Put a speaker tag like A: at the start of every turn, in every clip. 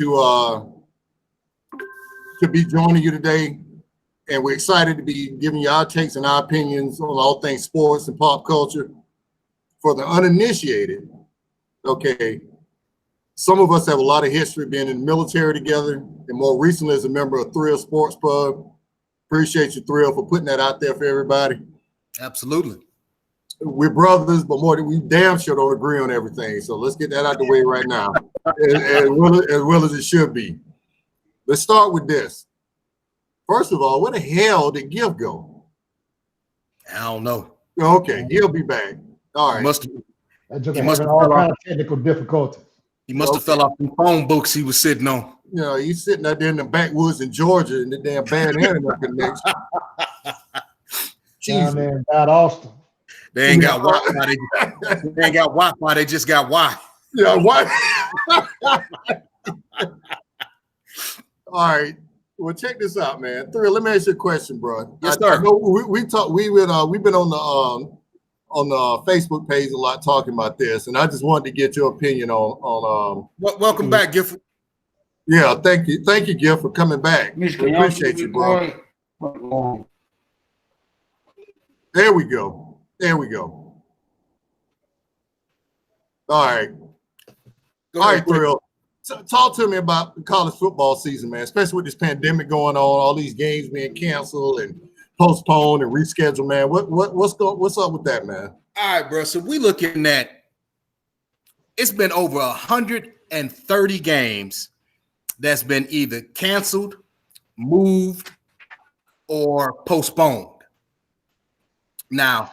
A: to be joining you today, and we're excited to be giving you our takes and our opinions on all things sports and pop culture. For the uninitiated, okay, some of us have a lot of history being in the military together, and more recently as a member of Thrill Sports Pub. Appreciate you, Thrill, for putting that out there for everybody.
B: Absolutely.
A: We're brothers, but more than we damn sure don't agree on everything. So let's get that out the way right now, as well as it should be. Let's start with this. First of all, where the hell did Giff go?
B: I don't know.
A: Okay, he'll be back. All right.
C: He must have all kinds of technical difficulties.
B: He must have fell off the phone books he was sitting on.
A: You know, he's sitting out there in the backwoods in Georgia in the damn bad internet connection.
C: Down there in Bad Austin.
B: They ain't got Wi-Fi. They ain't got Wi-Fi. They just got Wi.
A: Yeah, what? All right. Well, check this out, man. Thrill, let me ask you a question, bro.
B: Yes, sir.
A: I know we've been on the Facebook page a lot talking about this, and I just wanted to get your opinion on
B: welcome back, Giff.
A: Yeah, thank you, Giff, for coming back. We appreciate you, bro. There we go. All right. All right, Thrill. Talk to me about the college football season, man, especially with this pandemic going on, all these games being canceled and postponed and rescheduled, man. What's up with that, man?
B: All right, bro. So we looking at, it's been over 130 games that's been either canceled, moved, or postponed. Now,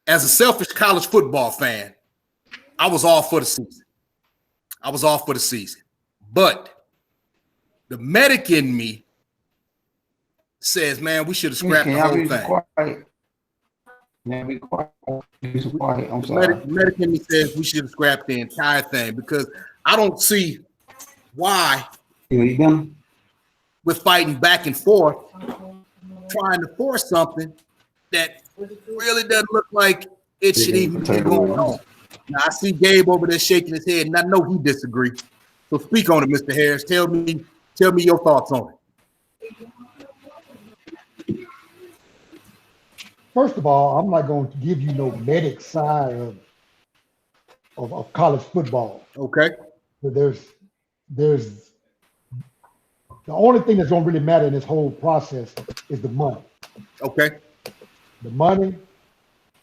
B: as a selfish college football fan, I was all for the season. But the medic in me says, man, we should have scrapped the whole thing.
D: Be quiet. I'm sorry.
B: The medic in me says we should have scrapped the entire thing because I don't see why we're fighting back and forth, trying to force something that really doesn't look like it should even be going on. Now, I see Gabe over there shaking his head, and I know he disagrees. So speak on it, Mr. Harris. Tell me your thoughts on it.
C: First of all, I'm not going to give you no medic side of college football.
B: Okay.
C: But there's the only thing that's going to really matter in this whole process is the money.
B: Okay.
C: The money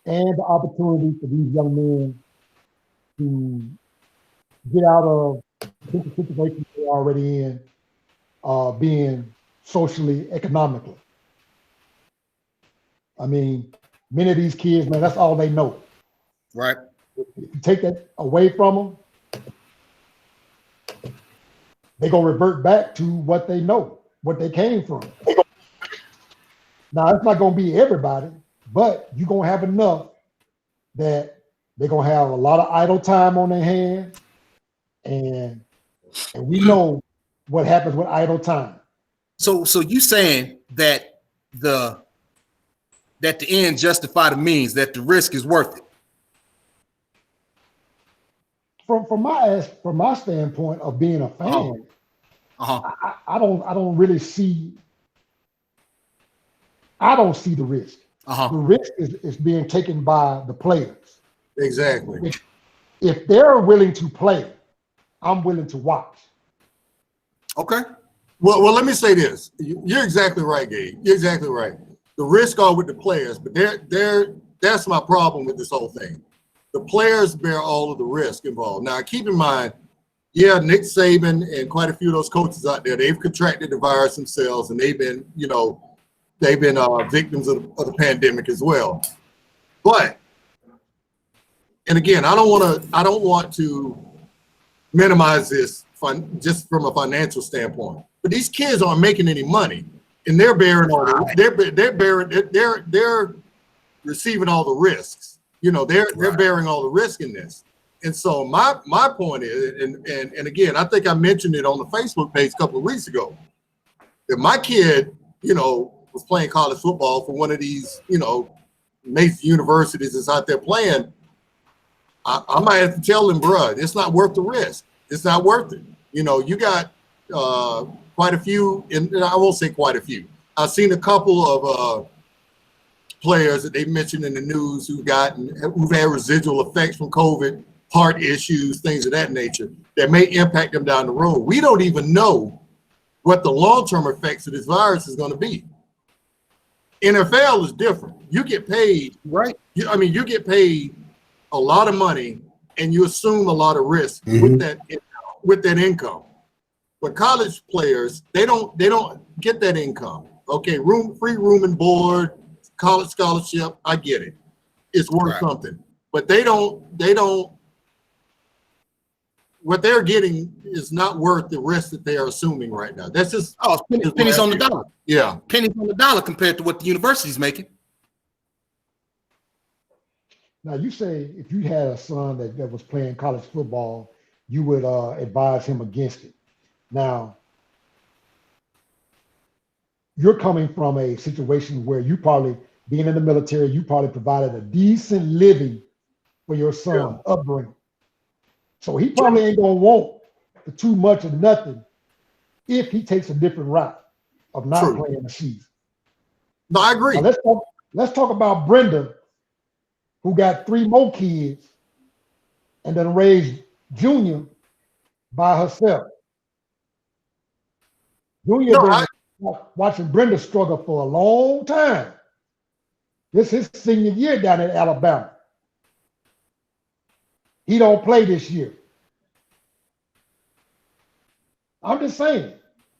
C: and the opportunity for these young men to get out of the situation they're already in, being socially, economically. I mean, many of these kids, man, that's all they know.
B: Right.
C: If you take that away from them, they're going to revert back to what they know, what they came from. Now, it's not going to be everybody, but you're going to have enough that they're going to have a lot of idle time on their hands. And we know what happens with idle time.
B: So you saying that the end justify the means, that the risk is worth it?
C: From my standpoint of being a fan, I don't really see. I don't see the risk. The risk is being taken by the players.
A: Exactly.
C: If they're willing to play, I'm willing to watch.
A: Okay. Well, let me say this. You're exactly right, Gabe. You're exactly right. The risk are with the players, but that's my problem with this whole thing. The players bear all of the risk involved. Now, keep in mind, yeah, Nick Saban and quite a few of those coaches out there, they've contracted the virus themselves, and they've been victims of the pandemic as well. But, and again, I don't want to minimize this just from a financial standpoint. But these kids aren't making any money, and they're bearing all they're receiving all the risks. They're bearing all the risk in this. And so my point is, and again, I think I mentioned it on the Facebook page a couple of weeks ago. If my kid, was playing college football for one of these, major universities that's out there playing, I might have to tell them, bruh, it's not worth the risk. It's not worth it. You know, you got quite a few, and I won't say quite a few. I've seen a couple of players that they mentioned in the news who've had residual effects from COVID, heart issues, things of that nature that may impact them down the road. We don't even know what the long-term effects of this virus is going to be. NFL is different. You get paid,
B: right?
A: You get paid a lot of money, and you assume a lot of risk with that income. But college players, they don't get that income. Okay, free room and board, college scholarship, I get it. It's worth something. But they don't what they're getting is not worth the risk that they are assuming right now. That's just
B: pennies on the dollar.
A: Yeah.
B: Pennies on the dollar compared to what the university's making.
C: Now, you say if you had a son that was playing college football, you would advise him against it. Now, you're coming from a situation where you probably, being in the military, you probably provided a decent living for your son, upbringing. So he probably ain't gonna want too much of nothing if he takes a different route of not playing the season.
A: No, I agree.
C: Now let's talk about Brenda, who got 3 more kids and then raised Junior by herself. Junior been watching Brenda struggle for a long time. This is his senior year down in Alabama. He don't play this year. I'm just saying.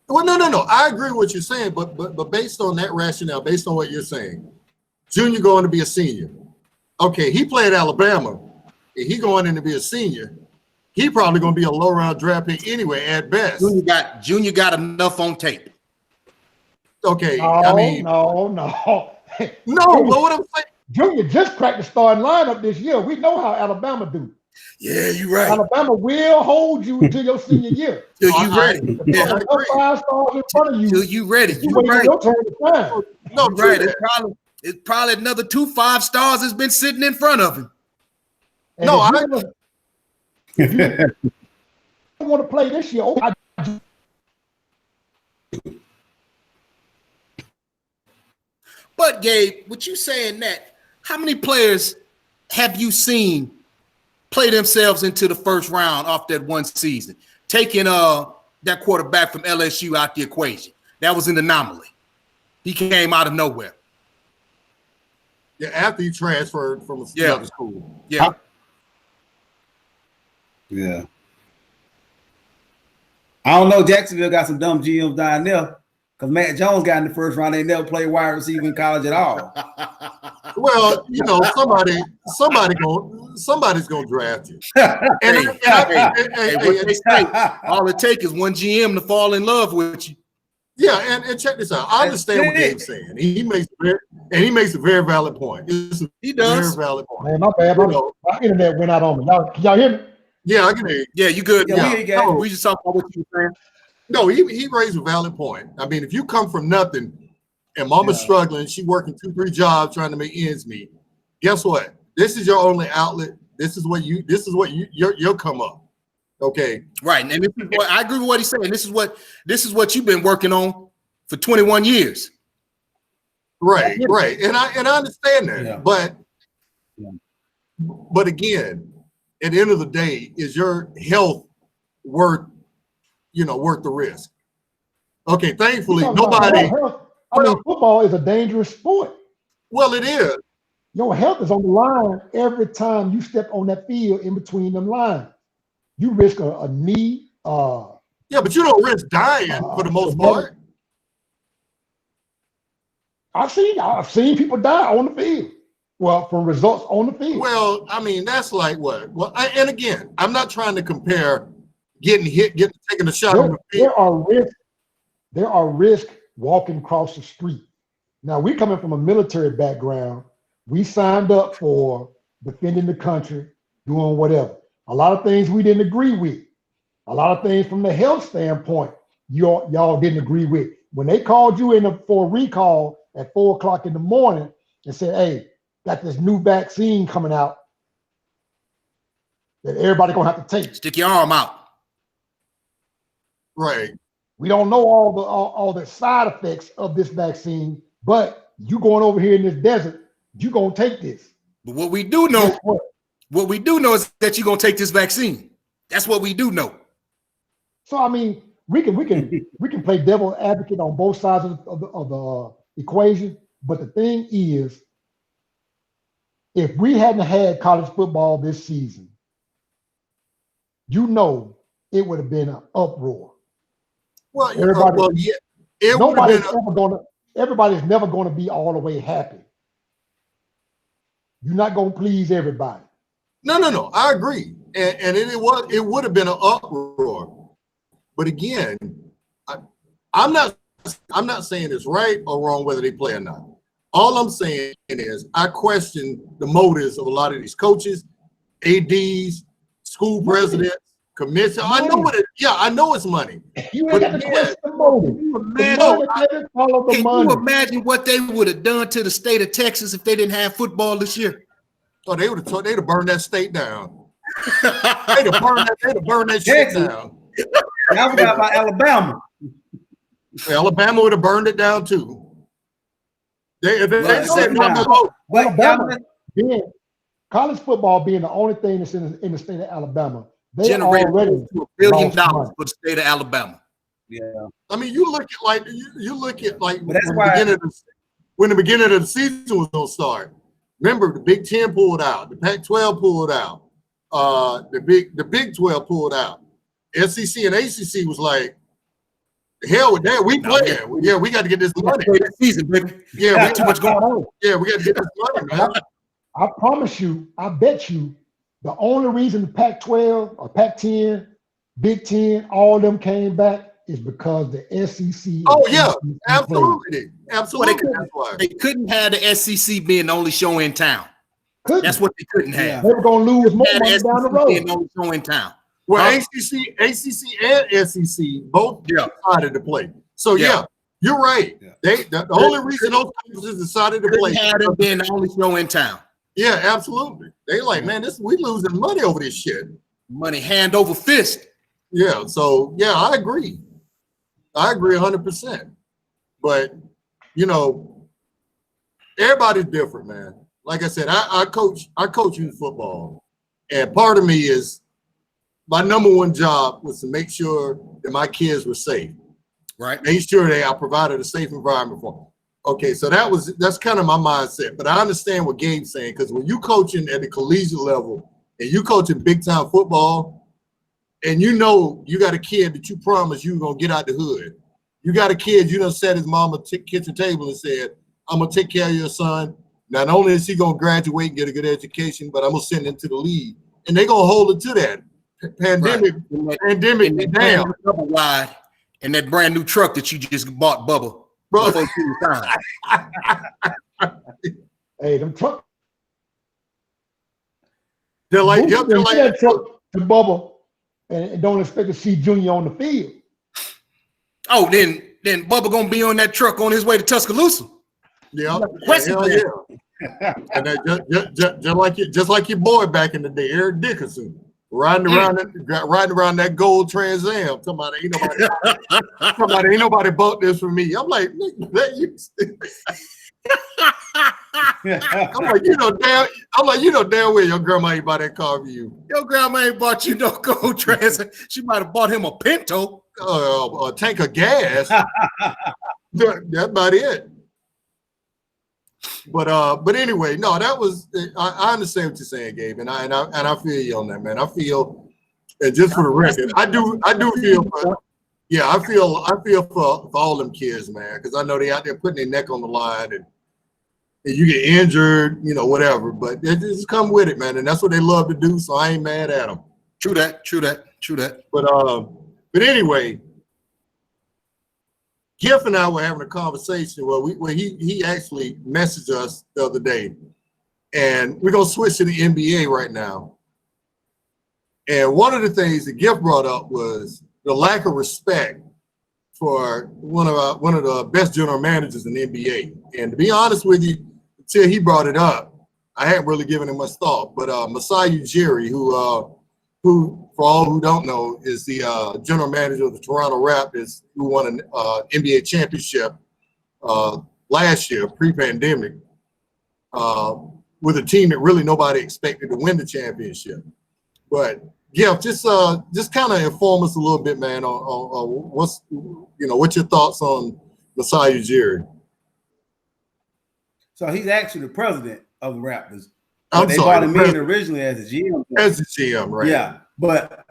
A: Well, no. I agree with what you're saying, but based on that rationale, based on what you're saying, Junior going to be a senior. Okay, he played Alabama. And he going in to be a senior. He probably going to be a low round draft pick anyway at best.
B: Junior got enough on tape.
A: Okay,
C: no.
A: No, but what I'm saying,
C: Junior just cracked the starting lineup this year. We know how Alabama do.
B: Yeah, you're right.
C: Alabama will hold you until your senior year.
B: Till you ready.
C: Yeah. 5 stars in front of you.
B: Till you ready.
C: You right. Your turn to shine.
B: No, you're right. It's probably another 2 5 stars has been sitting in front of him.
C: And no, I don't want to play this year.
B: But Gabe, with you saying that, how many players have you seen play themselves into the first round off that one season, taking that quarterback from LSU out the equation? That was an anomaly. He came out of nowhere.
A: Yeah, after he transferred from another school.
B: Yeah.
D: Yeah. I don't know. Jacksonville got some dumb GMs down there because Matt Jones got in the first round. They never played wide receiver in college at all.
A: Well, you know, somebody's gonna draft you.
B: All it takes is one GM to fall in love with you.
A: Yeah, and check this out. I understand what Gabe's saying. He makes a very valid point.
B: He does.
A: Very valid point.
C: Man, my bad. My internet went out on me. Can y'all hear me?
A: Yeah, I can hear you.
B: Yeah, you good.
A: Yeah.
B: We just talking about what you were saying.
A: No, he raised a valid point. I mean, if you come from nothing and mama's struggling, she working 2-3 jobs trying to make ends meet, guess what? This is your only outlet. This is what you'll come up. Okay.
B: Right. And this is what I agree with what he's saying. This is what you've been working on for 21 years.
A: Right. And I understand that. Yeah. But again, at the end of the day, is your health worth the risk? Okay, thankfully nobody.
C: Football is a dangerous sport.
A: Well, it is.
C: Your health is on the line every time you step on that field in between them lines. You risk a knee.
A: Yeah, but you don't risk dying for the most part.
C: I've seen people die on the field. Well, from results on the field.
A: Well, I mean, that's like what? Well, and again, I'm not trying to compare getting hit, taking a shot on the field.
C: There are risks walking across the street. Now, we coming from a military background. We signed up for defending the country, doing whatever. A lot of things we didn't agree with. A lot of things from the health standpoint, y'all didn't agree with. When they called you in for a recall at 4 o'clock in the morning and said, hey, got this new vaccine coming out that everybody gonna have to take.
B: Stick your arm out.
A: Right.
C: We don't know all the side effects of this vaccine, but you going over here in this desert, you gonna take this.
B: But what we do know, is that you're gonna take this vaccine. That's what we do know.
C: So I mean, we can play devil advocate on both sides of the equation. But the thing is, if we hadn't had college football this season, you know, it would have been an uproar.
A: Well, everybody,
C: everybody's never going to be all the way happy. You're not going to please everybody.
A: No. I agree, and it would have been an uproar. But again, I'm not saying it's right or wrong whether they play or not. All I'm saying is I question the motives of a lot of these coaches, ADs, school presidents, commissioners. I know what it. Yeah, I know it's money.
C: You ain't got to question the motive.
B: Can you imagine what they would have done to the state of Texas if they didn't have football this year?
A: Oh, they'd have burned that state down. they'd have burned that shit down.
D: I forgot about Alabama.
A: Alabama would have burned it down too. They said no.
C: Alabama, college football being the only thing that's in the state of Alabama, they
B: generated
C: already
B: $1 billion for the state of Alabama.
D: Yeah,
A: I mean, you look at
D: but that's why
A: when the beginning of the season was gonna start. Remember, the Big Ten pulled out, the Pac-12 pulled out, the Big 12 pulled out. SEC and ACC was like, the hell with that. We playing. Yeah, we got to get this money.
B: This season, baby.
A: Yeah,
B: got too much going on.
A: Yeah, we got to get this money, man.
C: I promise you, I bet you, the only reason the Pac-12 or Pac-10, Big Ten, all of them came back is because the SEC.
A: Oh yeah, absolutely.
B: They couldn't have the SEC being the only show in town. That's what they couldn't have.
C: They were going to lose more money down the road.
B: Being the only show in town.
A: Well, ACC and SEC both decided to play. So yeah, you're right. Yeah. The only reason those conferences decided to play
B: had them being the only show in town.
A: Yeah, absolutely. They like, man, we losing money over this shit.
B: Money hand over fist.
A: Yeah. So yeah, I agree. 100%. But you know, everybody's different, man. Like I said, I coach youth football, and part of me is my number one job was to make sure that my kids were safe.
B: Right.
A: Make sure I provided a safe environment for them. Okay, so that's kind of my mindset. But I understand what Gabe's saying, because when you coaching at the collegiate level and you coaching big time football, and you know you got a kid that you promised you were gonna get out the hood. You got a kid you done sat his mama kitchen table and said, I'm gonna take care of your son. Not only is he gonna graduate and get a good education, but I'm gonna send him to the league. And they're gonna hold it to that. Pandemic down.
B: Double wide and that brand new truck that you just bought, Bubba.
A: Bro.
C: Hey, them truck.
A: They're like
C: truck to Bubba and don't expect to see Junior on the field.
B: Oh, then Bubba gonna be on that truck on his way to Tuscaloosa.
A: Yeah, and just like your boy back in the day, Eric Dickerson. Riding around that gold Trans Am, talking about ain't nobody bought this for me. I'm like, that you. I'm like, you know damn well your grandma ain't bought that car for you.
B: Your grandma ain't bought you no gold Trans Am. She might have bought him a Pinto,
A: a tank of gas. That's about it. But anyway, no, that was. I understand what you're saying, Gabe, and I feel you on that, man. I feel, and just for the record, I do feel. I feel for all them kids, man, because I know they out there putting their neck on the line, and you get injured, you know, whatever. But they just come with it, man, and that's what they love to do. So I ain't mad at them.
B: True that.
A: But anyway. Giff and I were having a conversation where he actually messaged us the other day, and we're gonna switch to the NBA right now. And one of the things that Giff brought up was the lack of respect for one of the best general managers in the NBA. And to be honest with you, until he brought it up, I hadn't really given it much thought. But Masai Ujiri, who who, for all who don't know, is the general manager of the Toronto Raptors, who won an NBA championship last year, pre-pandemic, with a team that really nobody expected to win the championship. But yeah, just kind of inform us a little bit, man, on what's your thoughts on Masai Ujiri.
D: So he's actually the president of the Raptors.
A: They brought
D: him in originally as a GM.
A: As a GM, right?
D: Yeah, but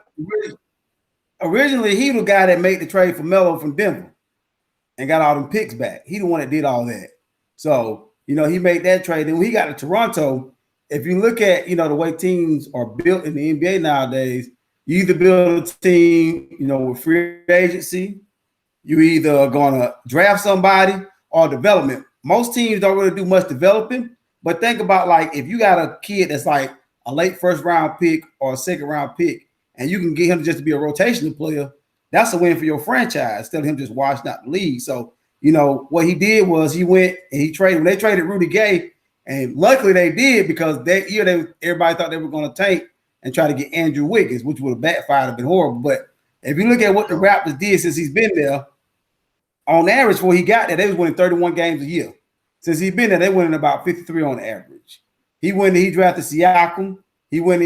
D: originally he was the guy that made the trade for Melo from Denver and got all them picks back. He the one that did all that. So, he made that trade. And when he got to Toronto, if you look at, the way teams are built in the NBA nowadays, you either build a team, with free agency, you either are going to draft somebody or development. Most teams don't really do much developing, but think about, like, if you got a kid that's like a late first round pick or a second round pick, and you can get him just to be a rotational player, that's a win for your franchise instead of him just washing out the league. So, what he did was he went and he traded. When they traded Rudy Gay, and luckily they did, because that year everybody thought they were going to tank and try to get Andrew Wiggins, which would have backfired, have been horrible. But if you look at what the Raptors did since he's been there, on average, before he got there, they was winning 31 games a year. Since he's been there, they winning about 53 on average. He drafted Siakam. He went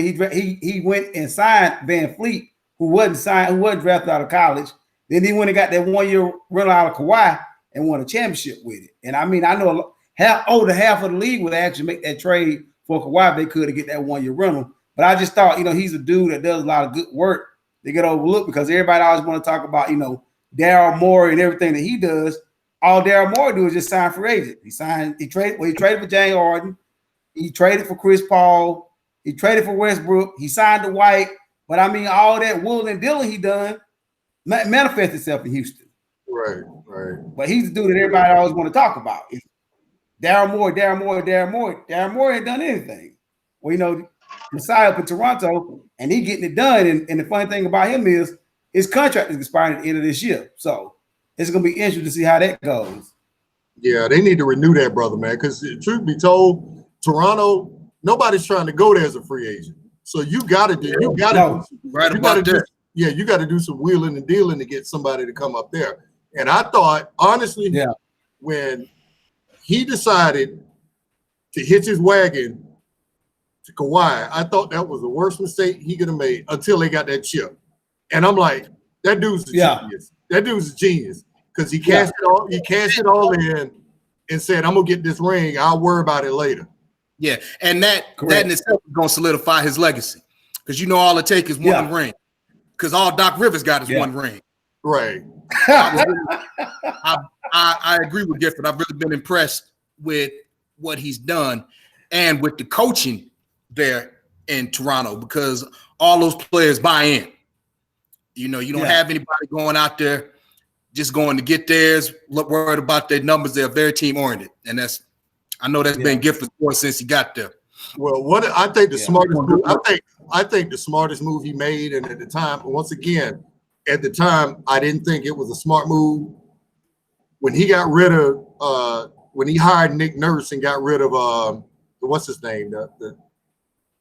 D: and signed Van Fleet, who wasn't drafted out of college. Then he went and got that 1 year rental out of Kawhi and won a championship with it. And I know half of the league would actually make that trade for Kawhi if they could to get that 1 year rental. But I just thought, he's a dude that does a lot of good work. They get overlooked because everybody always want to talk about, Daryl Morey and everything that he does. All Daryl Morey do is just sign free agent. He traded for James Harden. He traded for Chris Paul. He traded for Westbrook. He signed to White. But all that wooling and dealing he done manifests itself in Houston.
A: Right.
D: But he's the dude that everybody always want to talk about. Daryl Morey. Daryl Morey ain't done anything. Well, Masai up in Toronto, and he getting it done. And the funny thing about him is his contract is expiring at the end of this year. So it's going to be interesting to see how that goes.
A: Yeah, they need to renew that, brother, man, because truth be told, Toronto, nobody's trying to go there as a free agent. So you got to do some wheeling and dealing to get somebody to come up there. And I thought, honestly, when he decided to hitch his wagon to Kawhi, I thought that was the worst mistake he could have made until they got that chip. And I'm like, that dude's a genius. That dude's a genius because he cashed it all in and said, I'm gonna get this ring. I'll worry about it later.
B: Yeah, and that in itself is gonna solidify his legacy because all it takes is one ring. Because all Doc Rivers got is one ring.
A: Right.
B: I agree with Gifford. I've really been impressed with what he's done and with the coaching there in Toronto because all those players buy in. You don't have anybody going out there just going to get theirs, worried about their numbers. They're very team oriented, and I know that's been Gifford's voice since he got there.
A: Well, what I think the smartest move, I think the smartest move he made, and at the time, once again, I didn't think it was a smart move. When he got rid of, when he hired Nick Nurse and got rid of, what's his name,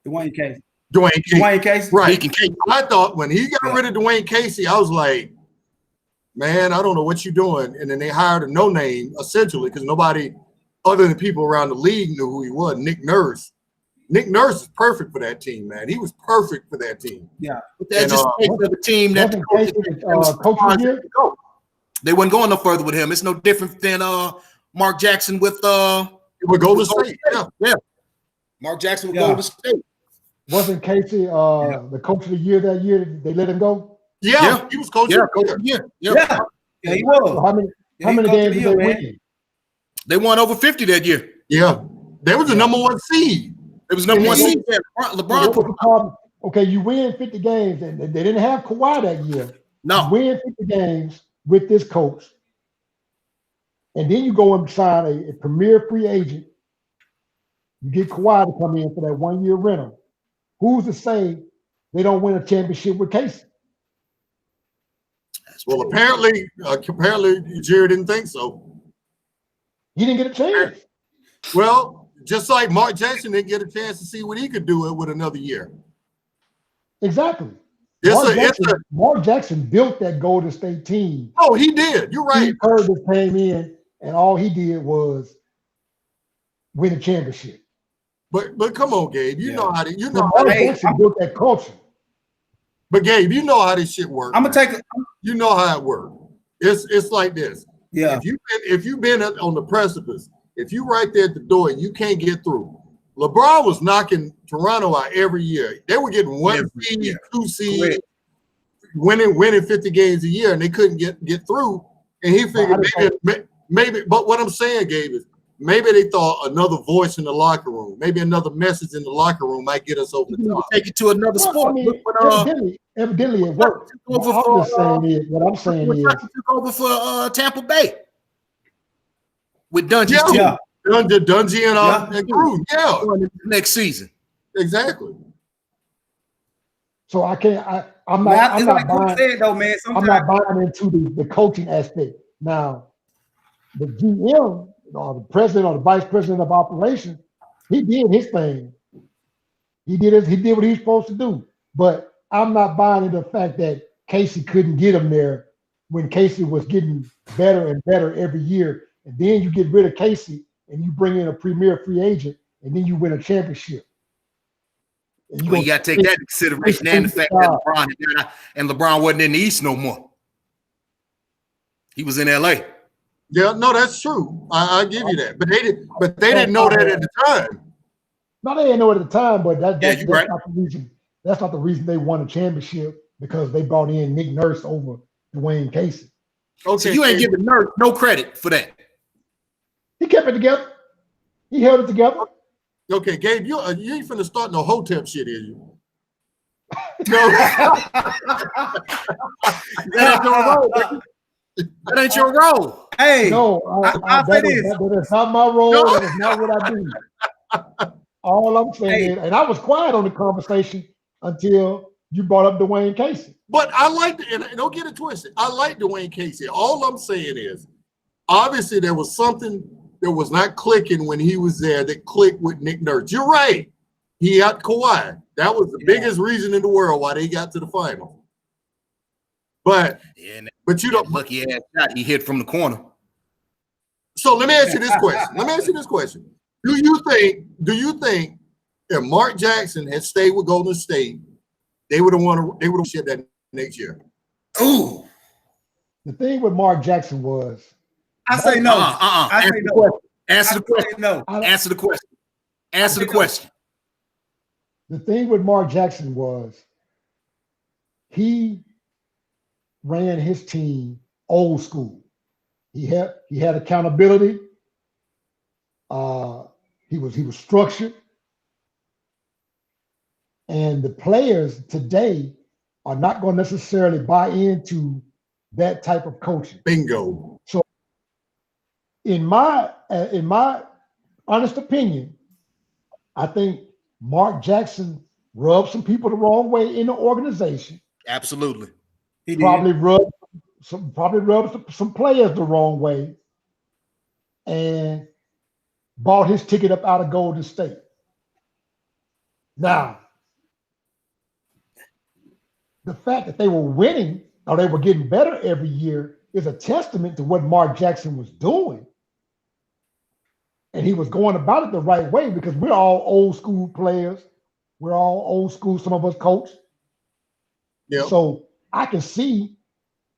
D: Dwayne Casey.
A: Dwayne Casey. Right.
B: Casey.
A: I thought when he got rid of Dwayne Casey, I was like, man, I don't know what you're doing. And then they hired a no-name, essentially, because nobody other than people around the league knew who he was, Nick Nurse. Nick Nurse is perfect for that team, man. He was perfect for that team.
D: Yeah.
B: But that just makes the team that they wasn't going no further with him. It's no different than Mark Jackson with
A: Golden State.
B: Yeah. Mark Jackson with Golden State.
C: Wasn't Casey the coach of the year that year? They let him go?
A: Yeah. He was coach of the year.
D: Yeah, he was.
C: So how many games did they win?
B: They won over 50 that year.
A: Yeah. They was the number one seed.
B: It was number one seed. LeBron put the
C: problem. Okay, you win 50 games, and they didn't have Kawhi that year.
B: No.
C: You win 50 games with this coach, and then you go and sign a premier free agent. You get Kawhi to come in for that 1 year rental. Who's to say they don't win a championship with Casey?
A: Well, apparently, Ujiri didn't think so.
C: He didn't get a chance.
A: Well, just like Mark Jackson didn't get a chance to see what he could do with another year.
C: Exactly.
A: It's
C: Mark Jackson built that Golden State team.
A: Oh, he did. You're right.
C: Steve Kerr just came in, and all he did was win a championship.
A: But come on, Gabe.
C: Mark Jackson built that culture.
A: But Gabe, you know how this shit works.
D: I'm gonna take it.
A: You know how it works. It's like this.
D: Yeah.
A: If you've been on the precipice, if you right there at the door and you can't get through, LeBron was knocking Toronto out every year. They were getting 1 seed, 2 seed, winning 50 games a year, and they couldn't get through. And he figured maybe. But what I'm saying, Gabe, is maybe they thought another voice in the locker room, maybe another message in the locker room might get us over the top.
B: Take it to another sport.
C: I mean, evidently it worked. What I'm saying is
B: took over for Tampa Bay with Dungy.
A: Yeah. Dungy and Gruden. Yeah.
B: Next season.
A: Exactly.
C: So I'm not buying into the coaching aspect. Now, the GM or the president or the vice president of operations, he did his thing. He did what he was supposed to do. But I'm not buying into the fact that Casey couldn't get him there when Casey was getting better and better every year. And then you get rid of Casey and you bring in a premier free agent, and then you win a championship.
B: You got to take that into consideration, and the fact that LeBron wasn't in the East no more. He was in LA.
A: Yeah, no, that's true. I give you that. But they didn't know that at the time.
C: No, they didn't know it at the time, but that's
B: right.
C: not the reason. That's not the reason they won a championship, because they brought in Nick Nurse over Dwayne Casey.
B: Okay, so you ain't giving Nurse no credit for that.
C: He kept it together. He held it together.
A: Okay, Gabe, you ain't finna start no Hotep shit, is you?
B: No. That ain't your role, baby. That ain't your role.
C: Hey, no, that is not my role. No. That is not what I do. All I'm saying is, and I was quiet on the conversation until you brought up Dwayne Casey.
A: But I like and don't get it twisted. I like Dwayne Casey. All I'm saying is, obviously there was something that was not clicking when he was there that clicked with Nick Nurse. You're right. He got Kawhi. That was the biggest reason in the world why they got to the final. But you don't
B: lucky ass shot he hit from the corner.
A: So let me ask you this question. Do you think if Mark Jackson had stayed with Golden State, they would have won shit that next year?
B: Ooh.
C: The thing with Mark Jackson was,
D: I say no.
B: I say no. Answer the question. No. Answer the question. Answer the question.
C: The thing with Mark Jackson was he ran his team old school. He had accountability. He was structured. And the players today are not going to necessarily buy into that type of coaching.
A: Bingo.
C: So in my honest opinion, I think Mark Jackson rubbed some people the wrong way in the organization.
B: Absolutely.
C: He probably rubbed some players the wrong way and bought his ticket up out of Golden State. Now, the fact that they were winning or they were getting better every year is a testament to what Mark Jackson was doing. And he was going about it the right way, because we're all old school players. We're all old school, some of us coach.
A: Yep.
C: So I can see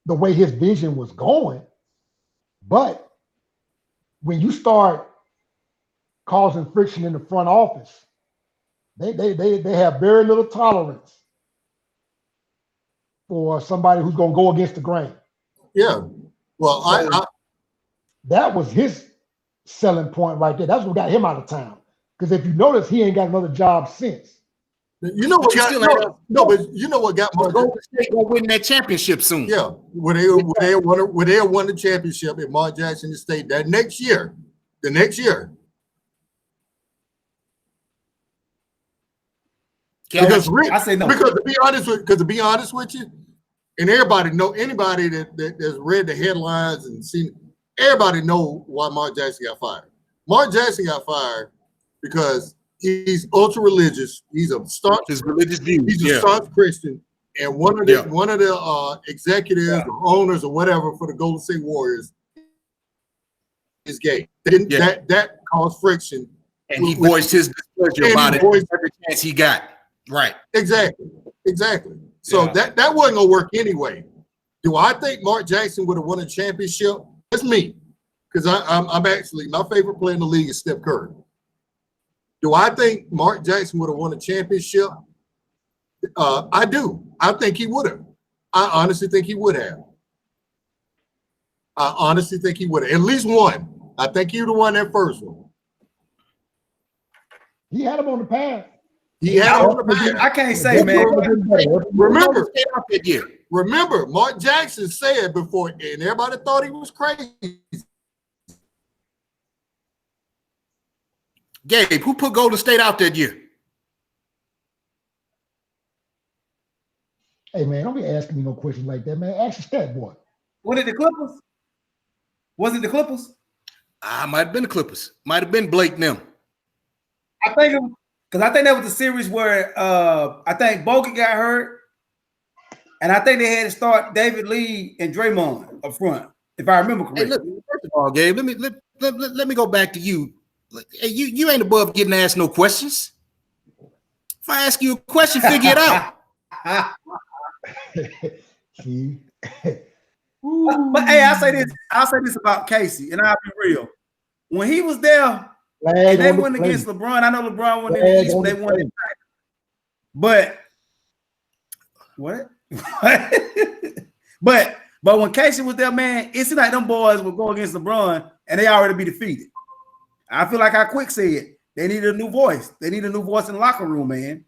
C: the way his vision was going. But when you start causing friction in the front office, they have very little tolerance for somebody who's going to go against the grain.
A: Yeah. Well, so
C: that was his selling point right there. That's what got him out of town. Because if you notice, he ain't got another job since.
A: You know what but you know what got
B: Golden State gonna win that championship soon.
A: Yeah, would they have won the championship if Mark Jackson had stayed that next year? The next year. Because
D: I say no.
A: Because to be honest with you, and everybody that's read the headlines and seen, everybody know why Mark Jackson got fired. Mark Jackson got fired because He's ultra religious. He's a staunch.
B: His religious views.
A: He's a staunch Christian, and one of the executives or owners or whatever for the Golden State Warriors is gay. That caused friction,
B: and he voiced his displeasure about it every chance he got. Right. Exactly.
A: So that wasn't gonna work anyway. Do I think Mark Jackson would have won a championship? That's me, because I'm actually, my favorite player in the league is Steph Curry. Do I think Mark Jackson would have won a championship? I do. I think he would have. I honestly think he would have. At least one. I think he would have won that first one.
C: He had him on the path.
D: I can't say, man.
A: Remember, Mark Jackson said before, and everybody thought he was crazy.
B: Gabe, who put Golden State out that year?
C: Hey, man, don't be asking me no questions like that, man. Ask the stat boy.
D: Was it the Clippers? Was it the Clippers?
B: Might have been the Clippers. Might have been Blake and them.
D: I think that was the series where I think Bogut got hurt, and I think they had to start David Lee and Draymond up front, if I remember correctly.
B: Hey, look, first of all, Gabe, let me go back to you. Hey, you ain't above getting asked no questions. If I ask you a question, figure it out.
D: But hey, I'll say this about Casey, and I'll be real. When he was there, and they went against LeBron. I know LeBron went in the East, they won it. But what? but when Casey was there, man, it seemed like them boys would go against LeBron and they already be defeated. I feel like I quick said they needed a new voice. They need a new voice in the locker room, man.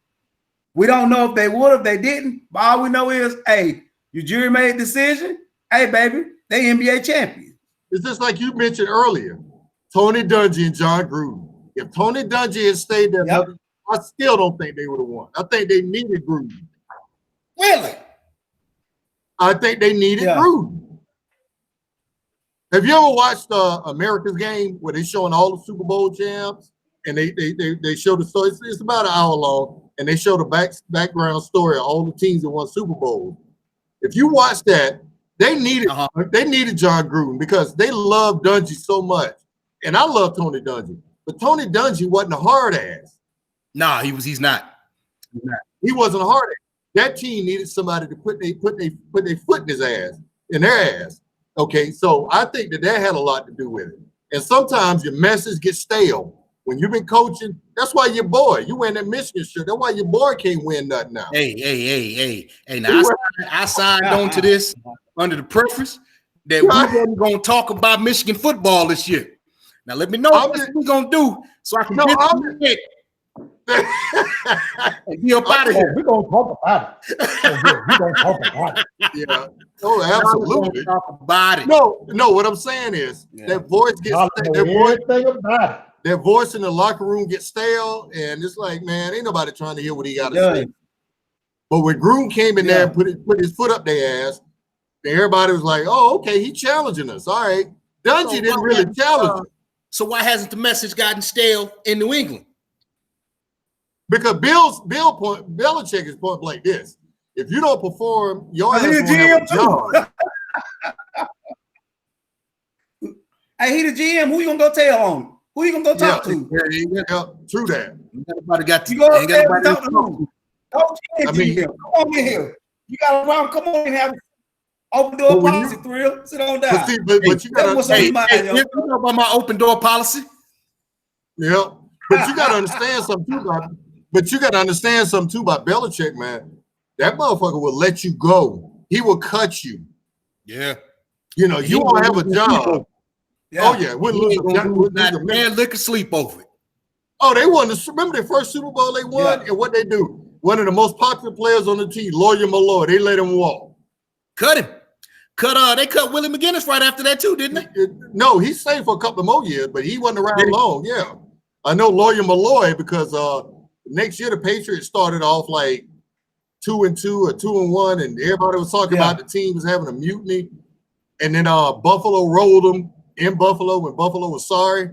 D: We don't know if they would, if they didn't. But all we know is, hey, your jury made a decision. Hey, baby, they NBA champions.
A: It's just like you mentioned earlier, Tony Dungy and John Gruden. If Tony Dungy had stayed there, I still don't think they would have won. I think they needed Gruden.
B: Really?
A: I think they needed Gruden. Have you ever watched America's Game where they're showing all the Super Bowl champs and they show the story? It's about an hour long, and they show the background story of all the teams that won Super Bowl. If you watch that, they needed John Gruden because they love Dungy so much, and I love Tony Dungy, but Tony Dungy wasn't a hard ass.
B: Nah, he's not.
A: He wasn't a hard ass. That team needed somebody to put their foot in his ass, in their ass. Okay, so I think that had a lot to do with it. And sometimes your message gets stale. When you've been coaching, that's why your boy, you wearing that Michigan shirt. That's why your boy can't win nothing now.
B: Hey. Now I signed on to this under the preference that we're going to talk about Michigan football this year. Now let me know what we're going to do so I can get be up out of here.
C: We're going to talk about it. We're going to talk about it.
A: Yeah. Oh, absolutely.
B: Talk about it.
A: No, what I'm saying is that voice gets that voice in the locker room gets stale, and it's like, man, ain't nobody trying to hear what he got to say. But when Gruden came in there and put his foot up their ass, everybody was like, oh, okay, he's challenging us. All right. Dungy didn't really challenge us.
B: So why hasn't the message gotten stale in New England?
A: Because Belichick is point blank this. If you don't perform, your ass won't have a job.
D: Hey, he the GM. Who you gonna go tell on? Who you gonna go talk to?
A: Yeah, true that.
B: Nobody got to.
D: You go talk to who? Don't GM. Come on in here. You got a problem? Come on and have open door policy, Thrill. Sit on down.
A: But you gotta
B: you know about my open door policy.
A: Yeah, but you gotta understand something too about. But you got to understand something too about Belichick, man. That motherfucker will let you go. He will cut you.
B: Yeah.
A: You know, you won't have a job. Yeah. Oh, yeah.
B: Man, lick or sleep over it.
A: Oh, they won. Remember the first Super Bowl they won? And what they do? One of the most popular players on the team, Lawyer Malloy, they let him walk.
B: Cut him. They cut Willie McGinnis right after that too, didn't they?
A: No, he stayed for a couple more years, but he wasn't around long. Yeah. I know Lawyer Malloy because next year the Patriots started off like 2-2 or 2-1, and everybody was talking about the team was having a mutiny. And then Buffalo rolled them in Buffalo when Buffalo was sorry.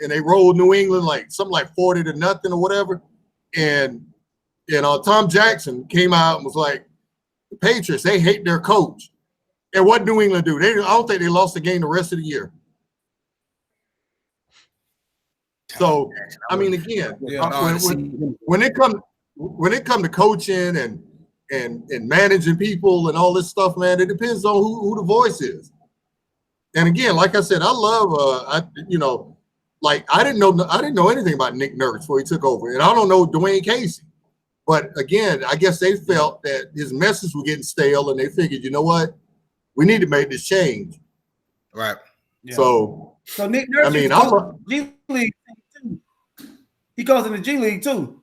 A: and they rolled New England like something like 40-0 or whatever. And Tom Jackson came out and was like, the Patriots, they hate their coach. And what New England do? I don't think they lost the game the rest of the year. So I mean, again, when it come to coaching and managing people and all this stuff, man, it depends on who the voice is. And again, like I said, I love I didn't know anything about Nick Nurse before he took over, and I don't know Dwayne Casey. But again, I guess they felt that his message was getting stale, and they figured, you know what, we need to make this change.
B: Right.
D: Yeah.
A: So
D: Nick Nurse,
A: I mean,
D: G League too. He goes in the G League too.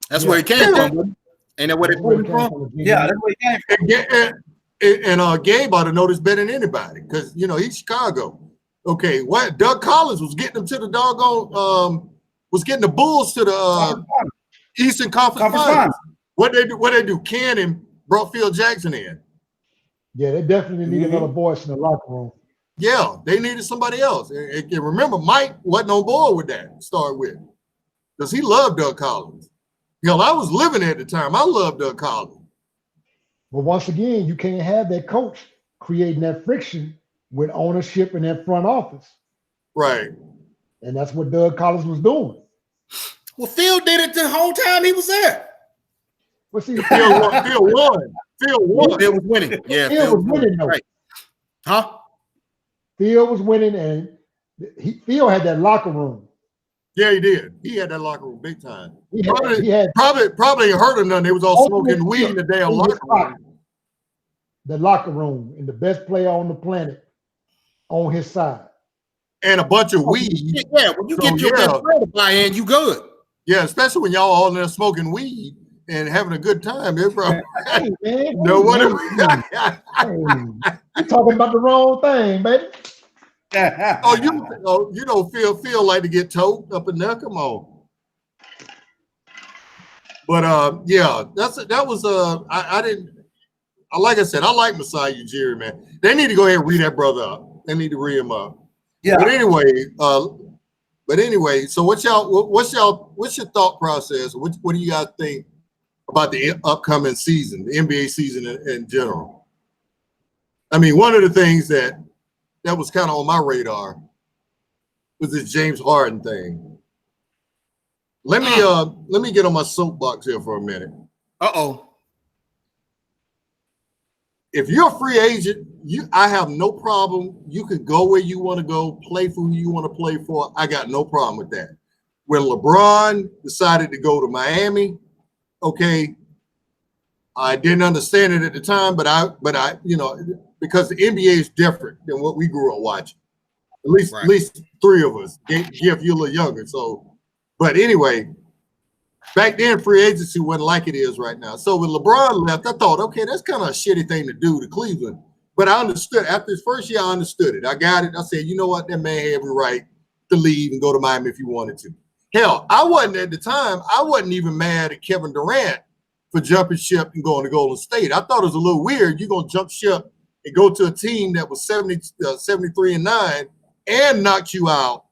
B: That's where he came from. Ain't that where they put him from?
D: Yeah, that's where he came from.
A: And Gabe ought to know this better than anybody, because he's Chicago. Okay, what Doug Collins was getting them to the doggone was getting the Bulls to the Eastern Conference Finals. What they do? Cannon brought Phil Jackson in.
C: Yeah, they definitely need another voice in the locker room.
A: Yeah, they needed somebody else. And remember, Mike wasn't on board with that to start with, because he loved Doug Collins. Hell, I was living there at the time. I loved Doug Collins.
C: But once again, you can't have that coach creating that friction with ownership in that front office.
A: Right.
C: And that's what Doug Collins was doing.
B: Well, Phil did it the whole time he was there.
C: Well, see,
A: Phil won. Phil
B: Phil was winning. Yeah,
C: Phil was winning, though.
B: Right. Huh?
C: Phil was winning, and Phil had that locker room.
A: Yeah, he did. He had that locker room big time.
C: He
A: Probably heard of none. They was all smoking weed in the damn locker room.
C: The locker room, and the best player on the planet on his side.
A: And a bunch of weed.
B: Yeah, when you get your best player to buy in, you good.
A: Yeah, especially when y'all all in there smoking weed and having a good time.
C: Hey, man,
A: no wonder.
C: You're talking about the wrong thing, baby.
A: Phil like to get towed up in there. Come on. But yeah, that was like I said, I like Masai Ujiri, man. They need to go ahead and read that brother up. They need to read him up.
D: Yeah.
A: But anyway, so what's your thought process? What do you guys think about the upcoming season, the NBA season in general? I mean, one of the things that was kind of on my radar was this James Harden thing. Let me get on my soapbox here for a minute.
B: Uh-oh.
A: If you're a free agent, I have no problem. You can go where you want to go, play for who you want to play for. I got no problem with that. When LeBron decided to go to Miami, okay, I didn't understand it at the time, but I because the NBA is different than what we grew up watching. At least three of us. Giff, you're a little younger. So, but anyway, back then free agency wasn't like it is right now. So when LeBron left, I thought, okay, that's kind of a shitty thing to do to Cleveland. But I understood. After his first year, I understood it. I got it. I said, you know what? That man had every right to leave and go to Miami if he wanted to. Hell, I wasn't at the time. I wasn't even mad at Kevin Durant for jumping ship and going to Golden State. I thought it was a little weird. You're going to jump ship and go to a team that was 73-9 and knocked you out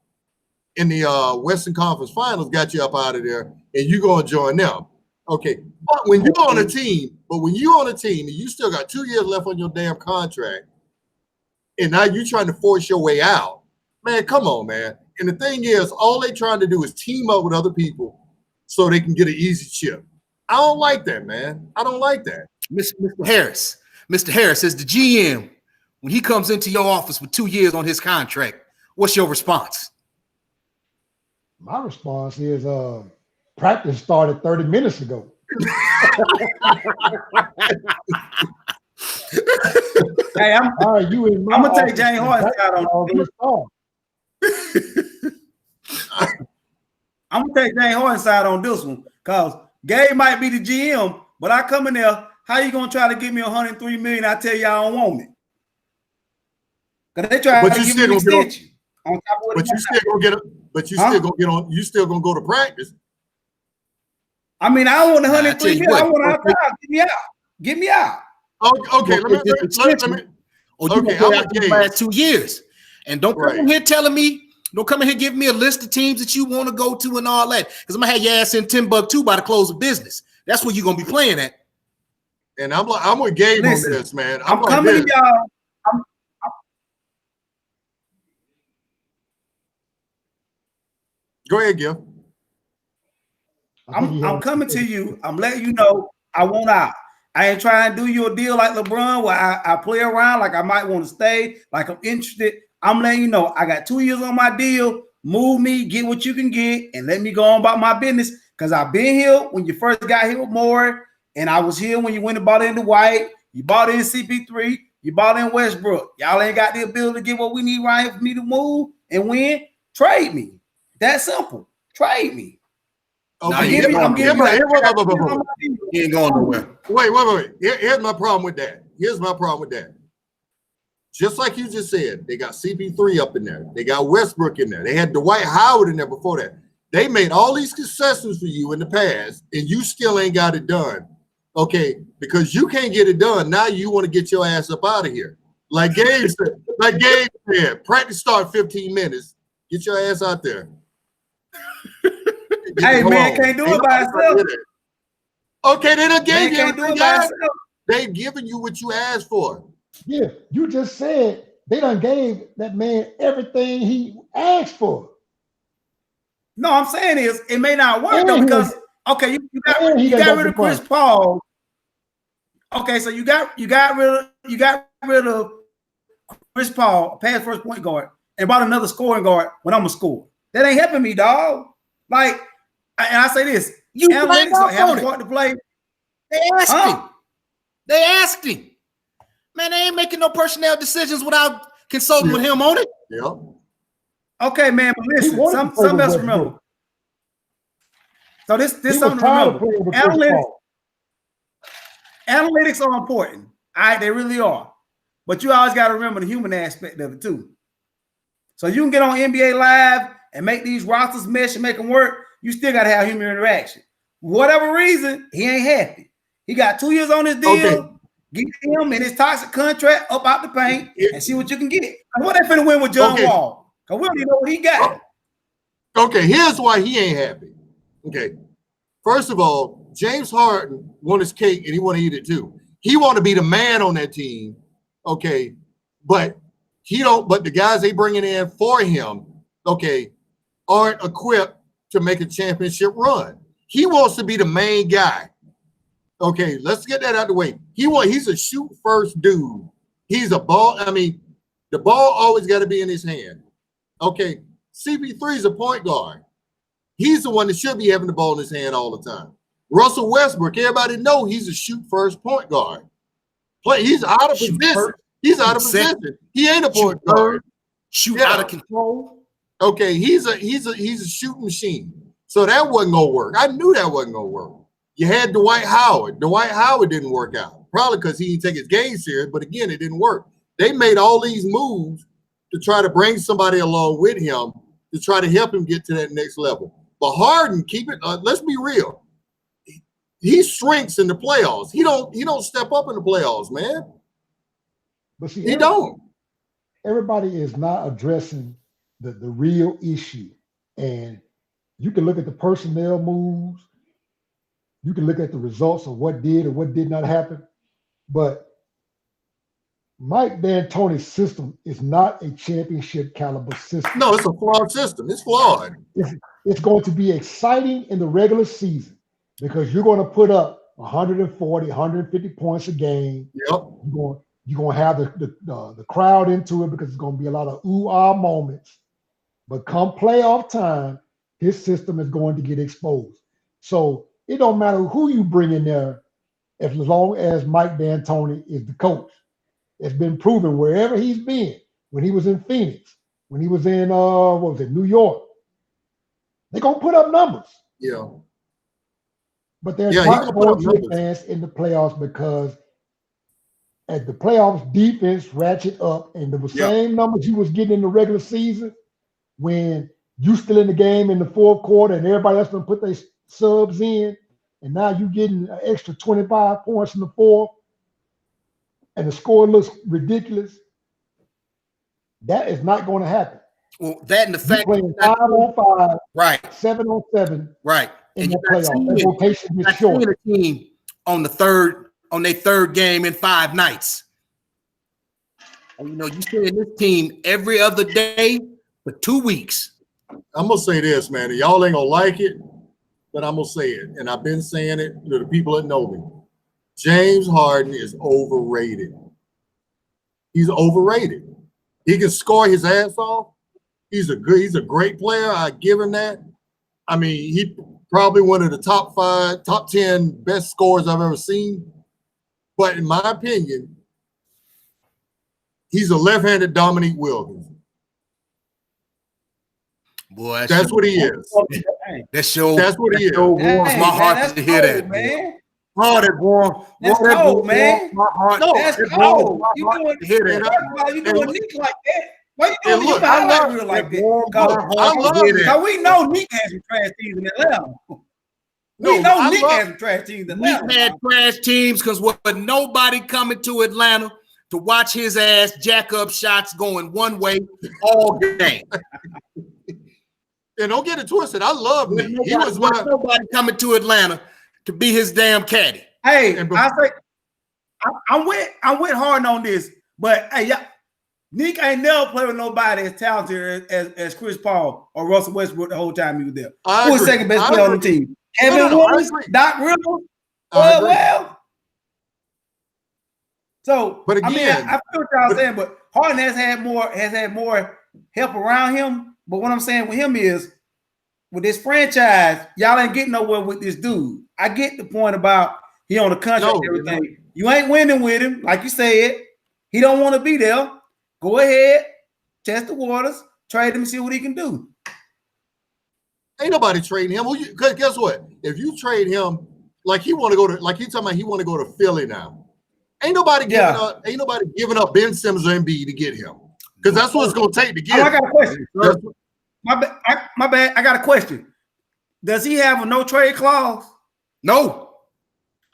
A: in the Western Conference Finals, got you up out of there, and you're going to join them. Okay, but when you're on a team and you still got 2 years left on your damn contract, and now you're trying to force your way out, man, come on, man. And the thing is, all they trying to do is team up with other people so they can get an easy chip. I don't like that, man. I don't like that.
B: Mr. Harris is the GM. When he comes into your office with 2 years on his contract, what's your response?
C: My response is practice started 30 minutes ago.
D: Hey, I'm gonna take James Harden's side on this. I'm gonna take James Harden's side on this one, because Gabe might be the GM, but I come in there. How you gonna try to give me $103 million? I tell you I don't want it. Because they try to give me an extension.
A: But you still gonna get it. But you still gonna get on. You still gonna go to practice.
D: I mean, I want $103 million. I want out. Get me out.
A: Okay. Let me.
B: Or you gonna play out the last 2 years. And don't come in here telling me Don't come in here give me a list of teams that you want to go to and all that. Because I'm gonna have your ass in Timbuktu by the close of business. That's where you're gonna be playing at.
A: And I'm with Gabe on this, man.
D: I'm coming to y'all.
A: Go ahead, Giff.
D: I'm coming to you. I'm letting you know I want out. I ain't trying to do you a deal like LeBron where I play around like I might want to stay, like I'm interested. I'm letting you know I got 2 years on my deal. Move me, get what you can get, and let me go on about my business. Because I've been here when you first got here with Moore, and I was here when you went and bought into White. You bought in CP3. You bought in Westbrook. Y'all ain't got the ability to get what we need right here for me to move and win. Trade me. That simple. Trade me.
A: Okay,
B: he ain't going nowhere.
A: Wait. Here's my problem with that. Just like you just said, they got CP3 up in there. They got Westbrook in there. They had Dwight Howard in there before that. They made all these concessions for you in the past, and you still ain't got it done. Okay, because you can't get it done. Now you want to get your ass up out of here. Like Gabe said, practice start 15 minutes. Get your ass out there.
D: Hey, man, can't do it by itself.
A: Okay, they done gave you
D: do it by itself.
A: They giving you what you asked for.
C: Yeah, you just said they done gave that man everything he asked for.
D: No, I'm saying is it may not work though because you got rid of Chris Paul. Okay, so you got rid of Chris Paul, pass first point guard, and brought another scoring guard when I'm a score. That ain't helping me, dog. Like, and I say this:
B: you
D: analytics have a part to play.
B: They asked him. Man, they ain't making no personnel decisions without consulting with him on it.
A: Yeah.
D: Okay, man, but listen, something else to remember. So this something to remember. Analytics are important. All right, they really are. But you always got to remember the human aspect of it too. So you can get on NBA Live and make these rosters mesh and make them work. You still got to have human interaction. For whatever reason, he ain't happy. He got 2 years on his deal. Okay. Get him and his toxic contract up out the paint and see what you can get. And what they finna win with John Wall? Because we don't even know what he got.
A: Okay, here's why he ain't happy. Okay, first of all, James Harden want his cake and he want to eat it too. He want to be the man on that team. Okay, but he don't. But the guys they bringing in for him, okay, aren't equipped to make a championship run. He wants to be the main guy. Okay, let's get that out of the way. He's a shoot first dude. He's a ball. I mean, the ball always got to be in his hand. Okay, CP3 is a point guard. He's the one that should be having the ball in his hand all the time. Russell Westbrook, everybody know he's a shoot first point guard. He's out of position. He's out of position. He ain't a point guard.
B: Shoot out of control.
A: Okay, he's a shooting machine. So that wasn't gonna work. I knew that wasn't gonna work. You had Dwight Howard. Dwight Howard didn't work out. Probably because he didn't take his game serious, but again, it didn't work. They made all these moves to try to bring somebody along with him to try to help him get to that next level. But Harden, let's be real. He shrinks in the playoffs. He don't step up in the playoffs, man.
C: But see,
A: he don't.
C: Everybody is not addressing the real issue. And you can look at the personnel moves. You can look at the results of what did or what did not happen, but Mike D'Antoni's system is not a championship caliber system.
A: No, it's a flawed system. It's flawed.
C: It's going to be exciting in the regular season because you're going to put up 140, 150 points a game.
A: Yep.
C: You're going to have the crowd into it because it's going to be a lot of ooh-ah moments. But come playoff time, his system is going to get exposed. So it don't matter who you bring in there as long as Mike D'Antoni is the coach. It's been proven wherever he's been, when he was in Phoenix, when he was in New York, they're going to put up numbers.
A: Yeah.
C: But they're not going to advance in the playoffs because as the playoffs defense ratchet up and the same numbers you was getting in the regular season when you still in the game in the fourth quarter and everybody else going to put their subs in, and now you getting an extra 25 points in the fourth, and the score looks ridiculous. That is not going to happen.
B: Well, that and the
C: You
B: fact
C: playing 5-on-5,
B: right,
C: 7-on-7
B: right,
C: in
B: and
C: the playoff. That rotation is
B: not
C: short.
B: seeing a team on their third game in 5 nights. And, you know, you seeing this team every other day for 2 weeks.
A: I'm gonna say this, man. Y'all ain't gonna like it, but I'm gonna say it, and I've been saying it to the people that know me. James Harden is overrated. He's overrated. He can score his ass off. He's a great player. I give him that. I mean, he probably one of the top 5, top 10 best scorers I've ever seen. But in my opinion, he's a left-handed Dominique Wilkins.
B: Boy,
A: That's what he is.
B: That's
A: what he is.
B: Warms my heart to hear that,
D: man.
B: Oh, that warm.
D: That's cold, man.
B: My heart.
D: No, that's cold. You doing
B: hear that.
D: you doing Nick like that? Why you doing
A: look,
D: Nick highlight reel like that? Because we know Nick has some trash teams in Atlanta. We know Nick has some trash teams in Atlanta.
B: Nick had trash teams because wasn't nobody coming to Atlanta to watch his ass jack up shots going one way all game.
A: And don't get it twisted. I love Nick. He was
B: nobody coming to Atlanta to be his damn caddy.
D: Hey, I'm with Harden on this, but hey, Nick ain't never played with nobody as talented as Chris Paul or Russell Westbrook the whole time he was there. Who was second best player on the team? Kevin Willis, Doc Rivers. Well. So,
A: but again,
D: I feel what y'all saying, but Harden has had more help around him. But what I'm saying with him is, with this franchise, y'all ain't getting nowhere with this dude. I get the point about he on the contract and everything. You ain't winning with him, like you said. He don't want to be there. Go ahead, test the waters, trade him, and see what he can do.
A: Ain't nobody trading him. Because guess what? If you trade him, like he want to go to, like he talking about, he want to go to Philly now. Ain't nobody giving up Ben Simmons or Embiid to get him, because that's what it's going to take to get him.
D: I got a question. My bad. I got a question. Does he have a no trade clause?
B: No.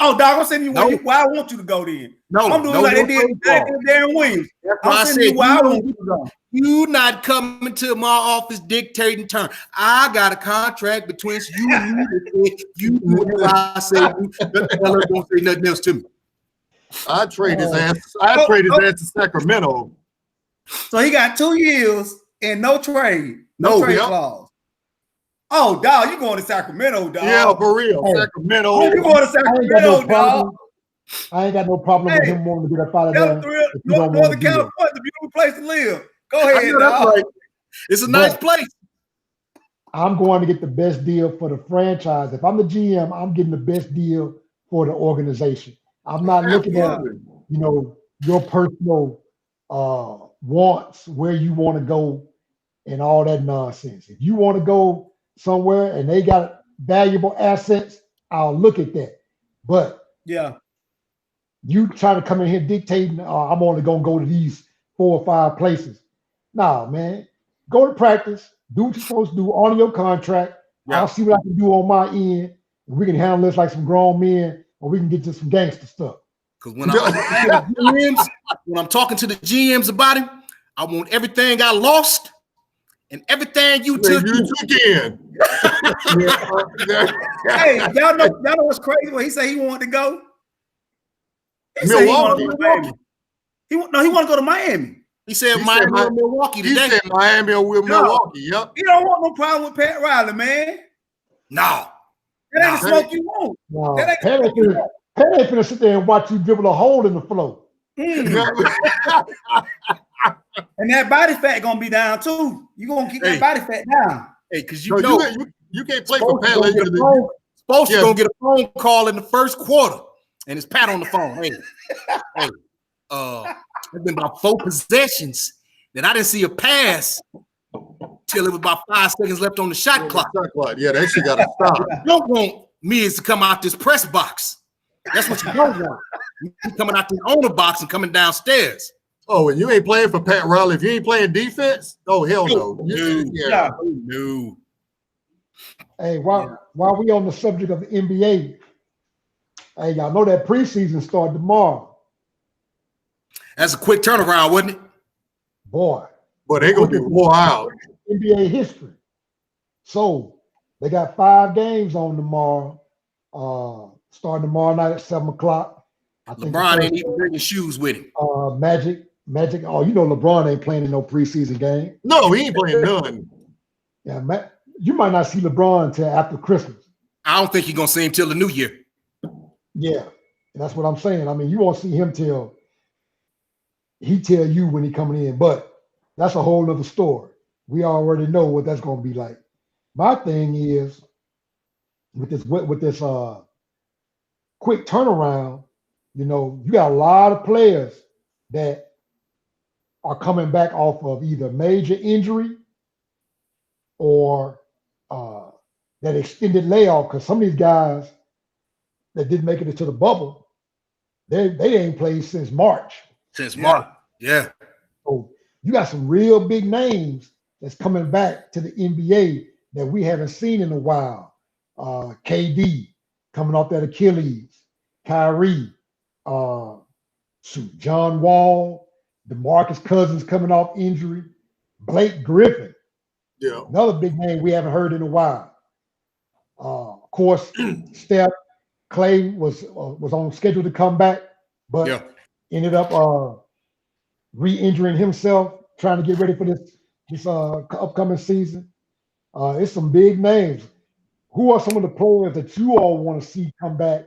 D: Oh, dog, I'm saying you why I want you to go then.
B: No,
D: I'm doing like they did Darren Williams.
B: I'm saying why I want you to go. You not coming to my office dictating terms. I got a contract between you and me. You do whatever I say. The fella don't say nothing else to me.
A: I trade his ass. I trade his ass to Sacramento.
D: So he got 2 years and no trade. No trade clause. Oh, dog, you going to Sacramento, dog?
A: Yeah, for real. Hey, Sacramento.
D: Oh, you going to Sacramento, dog?
C: I ain't got no problem with him wanting to get up out of there.
D: Northern California, the beautiful place to live. Go ahead, dog.
B: Right. It's a nice place.
C: I'm going to get the best deal for the franchise. If I'm the GM, I'm getting the best deal for the organization. I'm not looking at, your personal wants, where you want to go and all that nonsense. If you want to go somewhere and they got valuable assets, I'll look at that. But you try to come in here dictating, I'm only going to go to these 4 or 5 places. Nah, man. Go to practice. Do what you're supposed to do on your contract. I'll see what I can do on my end. We can handle this like some grown men, or we can get to some gangster stuff.
B: Because when I'm talking to the GMs about him, I want everything I lost and everything you took
A: in.
D: Hey, y'all know what's crazy? When he said he wanted to go.
A: Milwaukee.
D: He want to go to Miami.
B: He said Miami or Milwaukee today.
A: He said Miami or Milwaukee. Yep.
D: He don't want no problem with Pat Riley, man.
B: No.
D: That ain't the smoke you want.
C: No. Pat ain't finna sit there and watch you dribble a hole in the floor.
D: And that body fat gonna be down too. You gonna keep that body fat down.
B: Hey, because
A: you can't play for Pat.
B: Supposed to gonna get a phone call in the first quarter, and it's Pat on the phone. Hey, it's been about 4 possessions that I didn't see a pass till it was about 5 seconds left on the shot clock.
A: Yeah, that shit gotta stop.
B: You don't want Miz to come out this press box. That's what you don't want. You coming out the owner box and coming downstairs.
A: Oh, and you ain't playing for Pat Riley. If you ain't playing defense, oh hell no.
B: No.
C: Hey, while we on the subject of the NBA, hey, y'all know that preseason started tomorrow.
B: That's a quick turnaround, wasn't it?
C: Boy,
A: But they're gonna get wore out.
C: NBA history. So they got 5 games on tomorrow. Starting tomorrow night at 7:00. I think
B: LeBron ain't even bringing shoes with him.
C: Magic. Oh, you know LeBron ain't playing in no preseason game.
A: No, he ain't playing none.
C: Yeah, you might not see LeBron till after Christmas.
B: I don't think you're gonna see him till the new year.
C: Yeah, that's what I'm saying. I mean, you won't see him till he tell you when he coming in, but that's a whole nother story. We already know what that's gonna be like. My thing is with this quick turnaround, you know, you got a lot of players that are coming back off of either major injury or that extended layoff, because some of these guys that didn't make it into the bubble, they ain't played since March.
B: Since March, yeah.
C: So you got some real big names that's coming back to the NBA that we haven't seen in a while. KD coming off that Achilles, Kyrie, John Wall, DeMarcus Cousins coming off injury, Blake Griffin, another big name we haven't heard in a while. Of course, Steph Clay was on schedule to come back, but ended up re-injuring himself, trying to get ready for this upcoming season. It's some big names. Who are some of the players that you all want to see come back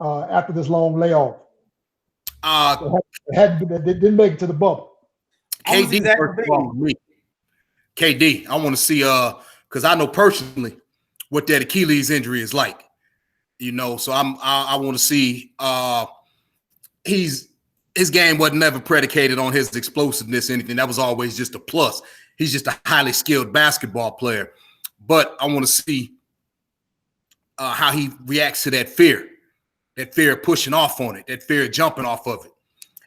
C: after this long layoff? That didn't make it to the bubble.
B: KD, first of all, me. KD, I want to see because I know personally what that Achilles injury is like. You know, so I want to see his game wasn't never predicated on his explosiveness or anything. That was always just a plus. He's just a highly skilled basketball player. But I want to see how he reacts to that fear of pushing off on it, that fear of jumping off of it.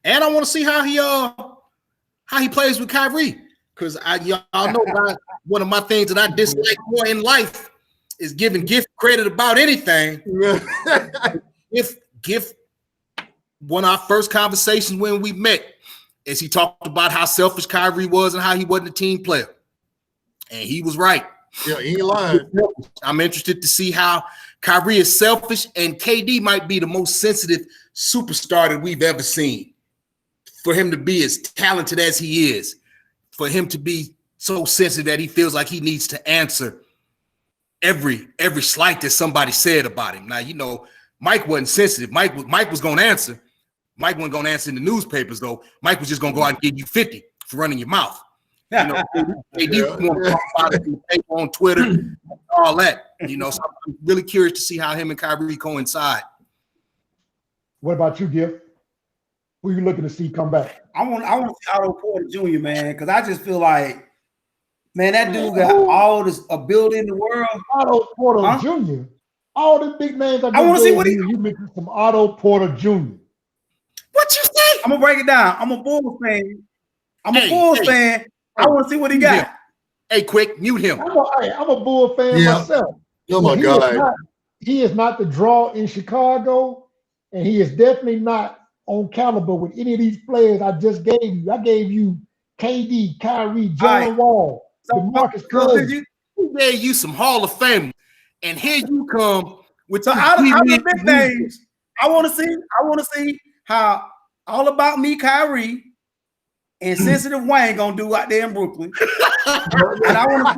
B: And I want to see how he plays with Kyrie. Because y'all know one of my things that I dislike more in life is giving Giff credit about anything. Giff, one of our first conversations when we met, is he talked about how selfish Kyrie was and how he wasn't a team player. And he was right.
A: Yeah, he ain't lying.
B: I'm interested to see how Kyrie is selfish, and KD might be the most sensitive superstar that we've ever seen. For him to be as talented as he is, for him to be so sensitive that he feels like he needs to answer every slight that somebody said about him. Now, you know, Mike wasn't sensitive. Mike was going to answer. Mike wasn't going to answer in the newspapers, though. Mike was just going to go out and give you 50 for running your mouth. You know, KD on Twitter, all that. You know, so I'm really curious to see how him and Kyrie coincide.
C: What about you, Giff? Who you looking to see come back?
D: I want to see Otto Porter Jr., man, because I just feel like, man, that dude got all this ability in the world.
C: Otto Porter Jr. All the big names.
D: I want to see what
C: you mentioned some Otto Porter Jr.
B: What you say?
D: I'm gonna break it down. I'm a Bulls fan. fan. I want to see what he got.
B: Hey, quick, mute him.
C: I'm a Bull fan myself.
A: Oh my God.
C: He is not the draw in Chicago, and he is definitely not on caliber with any of these players I just gave you. I gave you KD, Kyrie, John Wall, DeMarcus Cousins.
B: He gave you some Hall of Fame, and here you come with
D: out of the big names. I want to see how All About Me Kyrie and Sensitive Wayne gonna do out there in Brooklyn. And I want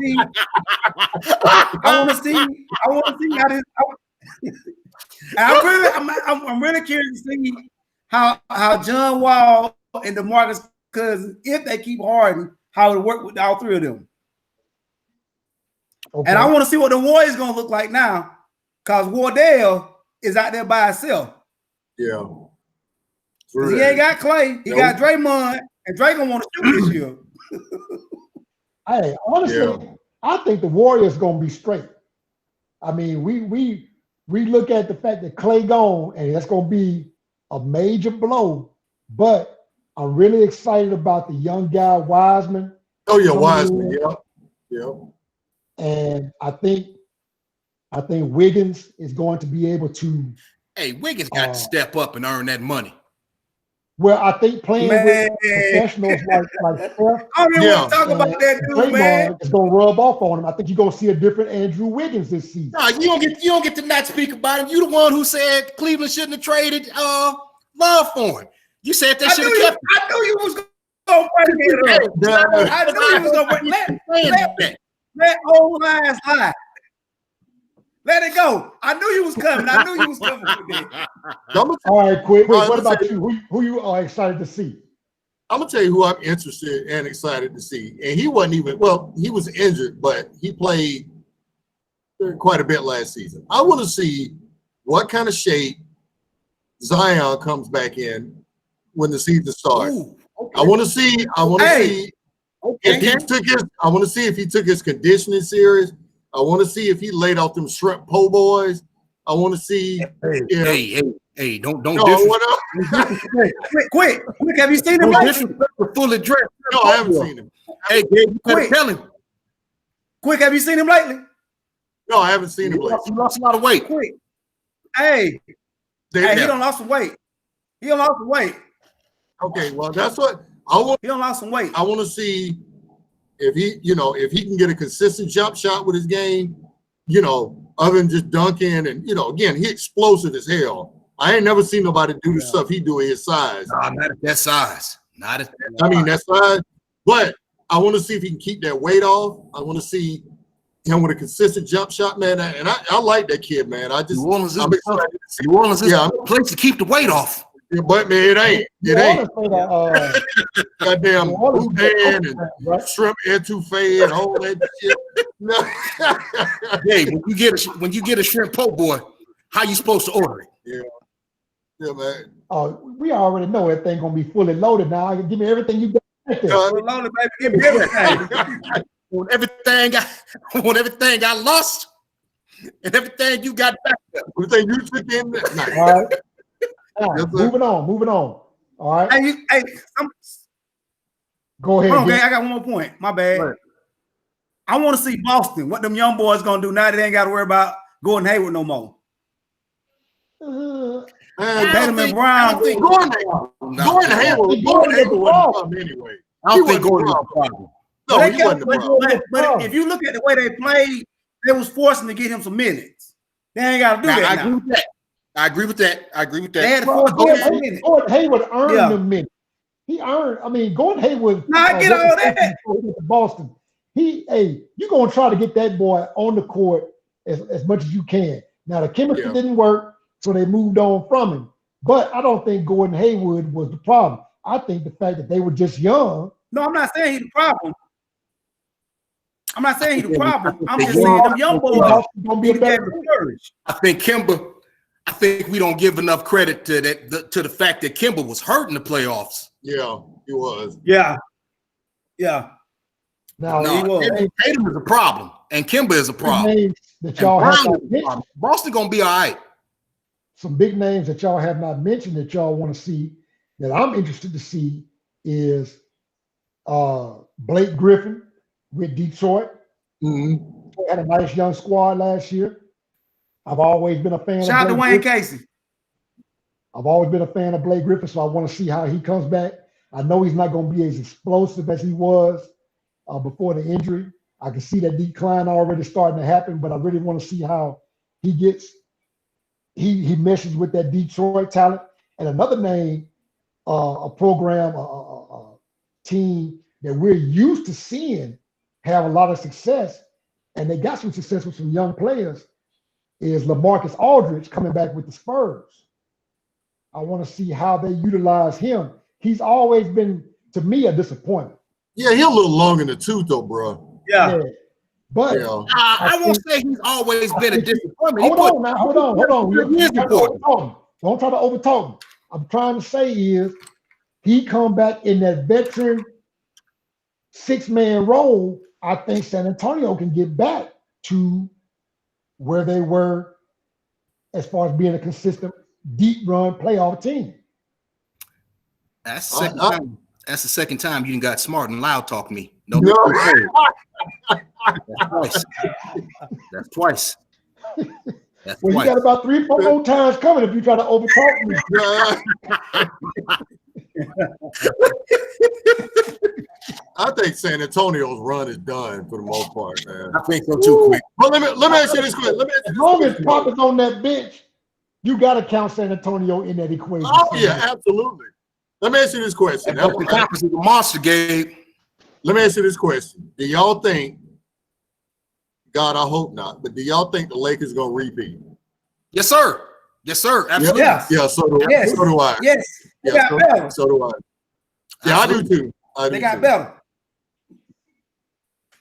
D: to see how this. I'm really curious to see how John Wall and DeMarcus Cousins, if they keep Harden, how it work with all three of them. Okay. And I want to see what the Warriors gonna look like now, because Wardell is out there by himself.
A: Yeah.
D: He ain't got Clay. He got Draymond, and Dray gonna want to shoot this year.
C: Hey, honestly, I think the Warriors gonna be straight. I mean, we look at the fact that Clay gone, and that's gonna be a major blow. But I'm really excited about the young guy Wiseman.
A: Oh yeah, Wiseman. Yeah.
C: And I think Wiggins is going to be able to.
B: Hey, Wiggins got to step up and earn that money.
C: Well, I think playing with professionals like Steph
D: I don't even want to talk about that dude, man.
C: Draymond is going to rub off on him. I think you're going to see a different Andrew Wiggins this season.
B: No, you don't get to not speak about him. You the one who said Cleveland shouldn't have traded Love for him. You said they should have kept him.
D: I knew you was going to bring it up. I knew you was going to bring it. Let old lies lie. Let it go. I knew you was coming. I knew you was coming.
C: All right, quick. What about you? Who you are excited to see?
A: I'm gonna tell you who I'm interested and excited to see. And he wasn't even, well, he was injured, but he played quite a bit last season. I want to see what kind of shape Zion comes back in when the season starts.
B: Ooh, okay.
A: I want to see if he took his. I want to see if he took his conditioning serious. I want to see if he laid off them shrimp po' boys. I want to see.
B: Hey, don't
D: Quick, have you seen him?
B: Fully dressed.
A: No, I haven't seen him.
B: Hey, you better tell him.
D: Quick, have you seen him lately?
A: No, I haven't seen him lately.
B: He lost a lot of weight.
D: Quick. Hey, he done lost some weight. He done lost some weight.
A: Okay, well, that's what I want.
D: He done lost some weight.
A: I want to see if he can get a consistent jump shot with his game, other than just dunking and, again, he explosive as hell. I ain't never seen nobody do the stuff he do at his size.
B: No, not at that size. Not at that size.
A: I mean, that size. But I want to see if he can keep that weight off. I want to see him with a consistent jump shot, man. And I like that kid, man. I'm excited to see.
B: New Orleans is a place to keep the weight off.
A: Yeah, but man, it ain't. Goddamn boudin and shrimp etouffee and all that shit.
B: Hey, when you get a shrimp po' boy, how you supposed to order it?
A: Yeah, man.
C: We already know everything gonna be fully loaded now. Give me everything you got.
D: Loaded, baby. Give me everything.
B: When everything I lost, and everything you got back up.
A: Everything you took in there.
C: All right. Moving on. All right. Go ahead.
D: Okay, I got one more point. My bad. Right. I want to see Boston. What them young boys gonna do now? They ain't got to worry about Gordon Hayward no more.
A: Tatum and Brown. Gordon Hayward wasn't come anyway.
B: I don't think Gordon was a problem.
A: No, he wasn't the problem.
D: But if you look at the way they played, they was forcing to get him some minutes. They ain't got to do that.
B: I agree with that.
D: They had to force
C: Gordon Hayward earned the minutes. He earned. I mean, Gordon Hayward.
D: I get all that.
C: Boston. You're gonna try to get that boy on the court as much as you can. Now the chemistry didn't work, so they moved on from him. But I don't think Gordon Hayward was the problem. I think the fact that they were just young.
D: No, I'm not saying he's the problem. I'm just saying them young boys gonna be better.
B: I think we don't give enough credit to that to the fact that Kimba was hurt in the playoffs.
A: Yeah, he was.
D: Yeah.
C: Now
B: Tatum is a problem, and Kimba is a problem. Boston gonna be all right.
C: Some big names that y'all have not mentioned that y'all want to see, that I'm interested to see, is Blake Griffin with Detroit.
A: Mm-hmm.
C: They had a nice young squad last year. I've always been a fan.
D: Shout out to Wayne Casey.
C: I've always been a fan of Blake Griffin, so I want to see how he comes back. I know he's not going to be as explosive as he was before the injury. I can see that decline already starting to happen, but I really want to see how he he meshes with that Detroit talent. And another name, a program, a team that we're used to seeing have a lot of success, and they got some success with some young players, is LaMarcus Aldridge coming back with the Spurs. I want to see how they utilize him. He's always been, to me, a disappointment.
A: Yeah, he's a little long in the tooth, though, bro.
D: Yeah.
C: But
B: I won't say he's always been a disappointment.
C: Hold on. Don't try to overtalk him. I'm trying to say is he come back in that veteran 6-man role. I think San Antonio can get back to where they were as far as being a consistent deep run playoff team.
B: That's the second time. That's the second time you got smart and loud talk me. No. That's twice.
C: You got about 3-4 more times coming if you try to overtalk me.
A: I think San Antonio's run is done for the most part, man.
B: I think so too, quick.
A: But let me ask you this question.
C: As long as Pop is on that bench, you got to count San Antonio in that equation.
A: Oh yeah, absolutely. Let me ask you this question.
B: That Western Conference is a monster, Gabe.
A: Let me ask you this question. Do y'all think, God, I hope not, but do y'all think the Lakers gonna repeat?
B: Yes, sir. Yes, sir. Absolutely.
D: Yeah.
A: Yeah, so do I.
D: Yes. They
A: Yeah,
D: got better.
A: so do I. Yeah,
B: Absolutely.
A: I do too.
D: They got better.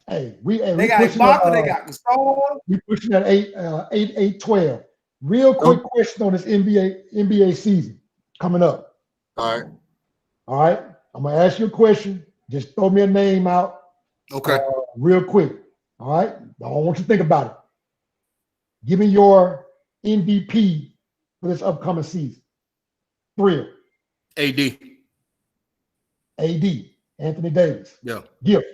C: Hey,
D: They
C: we
D: got
C: pushing
D: Ibaka, they got Gasol.
C: we pushing at 8-12. Real quick question on this NBA season coming up.
A: All right.
C: All right. I'm gonna ask you a question. Just throw me a name out.
B: Okay.
C: Real quick. All right. I don't want you to think about it. Give me your MVP for this upcoming season. Thrill.
B: AD.
C: AD. Anthony Davis.
B: Yeah.
C: Giff.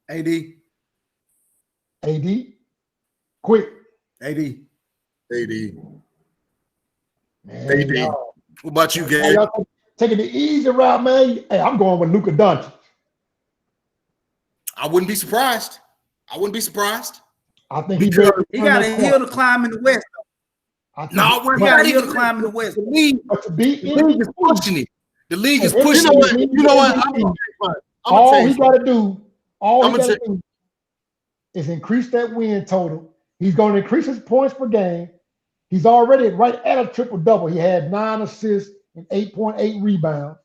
D: AD.
C: AD. Quick.
D: AD.
A: AD.
C: Man,
A: AD.
C: y'all-
B: What about you, Gabe?
C: y'all taking the easy route, man. Hey, I'm going with Luka Doncic.
B: I wouldn't be surprised. I wouldn't be surprised.
C: I think he's
B: Because
D: He got a hill to climb in the West.
B: No, we're
D: He got
B: not
D: a hill
B: even
D: to climb in the West.
B: The league,
C: But to be
B: the league is pushing it. The league is
C: You
B: pushing
C: know
B: it.
A: You know what?
C: all he got to do,
A: I'ma
C: is increase that win total. He's going to increase his points per game. He's already right at a triple double. He had 9 assists and 8.8 rebounds.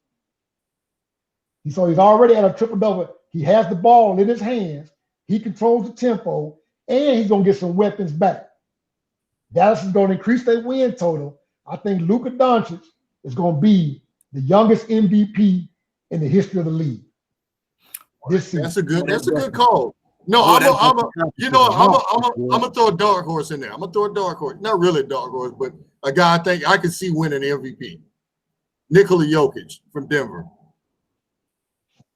C: So he's already at a triple double. He has the ball in his hands. He controls the tempo, and he's going to get some weapons back. Dallas is going to increase their win total. I think Luka Doncic is going to be the youngest MVP in the history of the league this season.
A: That's a good call. No, I'm gonna throw a dark horse in there. I'm gonna throw a dark horse. Not really a dark horse, but a guy I think I could see winning MVP. Nikola Jokic from Denver.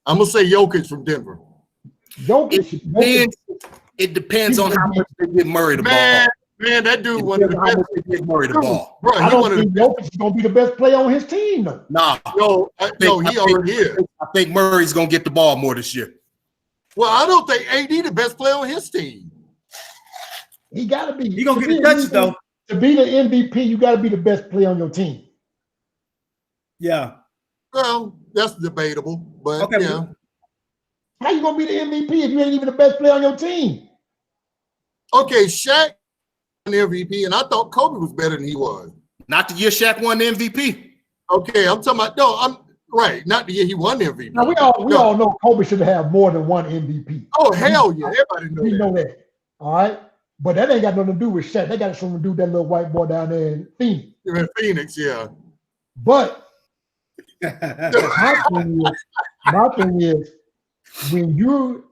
A: I'm gonna say Jokic from Denver.
B: It depends on how much they give Murray the ball.
A: Man, that dude one of the best.
B: They give Murray the ball.
A: Bro,
C: I don't think Jokic is going to be the best player on his team, though.
B: Nah.
A: He already is.
B: I think Murray's gonna get the ball more this year.
A: Well, I don't think AD the best player on his team.
C: He got to be.
D: He gonna get the touches though.
C: To be the MVP, you got to be the best player on your team.
D: Yeah.
A: Well, that's debatable, but
D: Okay,
A: yeah.
C: How you gonna be the MVP if you ain't even the best player on your team?
A: Okay, Shaq won the MVP, and I thought Kobe was better than he was.
B: Not the year Shaq won the MVP.
A: Okay, I'm talking about right. Not the year he won the MVP.
C: Now we all know Kobe should have more than one MVP.
A: Oh hell yeah, everybody knows
C: We know that. All right, but that ain't got nothing to do with Shaq. That got something to do with that little white boy down there in Phoenix.
A: In Phoenix, yeah.
C: But my thing is, when you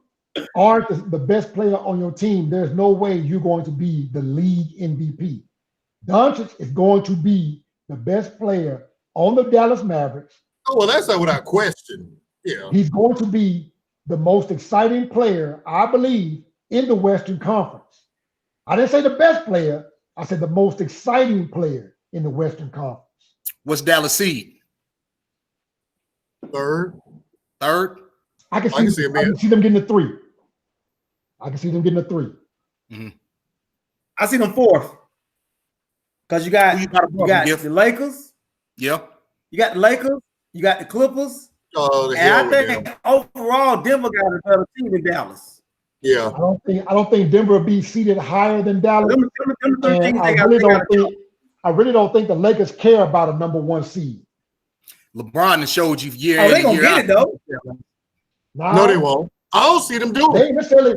C: aren't the best player on your team, there's no way you're going to be the league MVP. Doncic is going to be the best player on the Dallas Mavericks.
A: Oh, well, that's not without question. Yeah.
C: He's going to be the most exciting player, I believe, in the Western Conference. I didn't say the best player. I said the most exciting player in the Western Conference.
B: What's Dallas seed?
A: Third.
C: I can see them getting a 3. I can see them getting a 3.
B: Mm-hmm.
D: I see them 4th. Because you got the Lakers.
B: Yeah.
D: You got the Lakers. You got the Clippers.
A: Oh,
D: and I think overall Denver got a better team than Dallas.
A: Yeah.
C: I don't think Denver will be seated higher than Dallas. I really don't think the Lakers care about a number 1 seed.
B: LeBron has showed you year in
D: and year out.
B: Oh, they gonna get it though.
A: No, they won't. I don't see them doing it.
C: They necessarily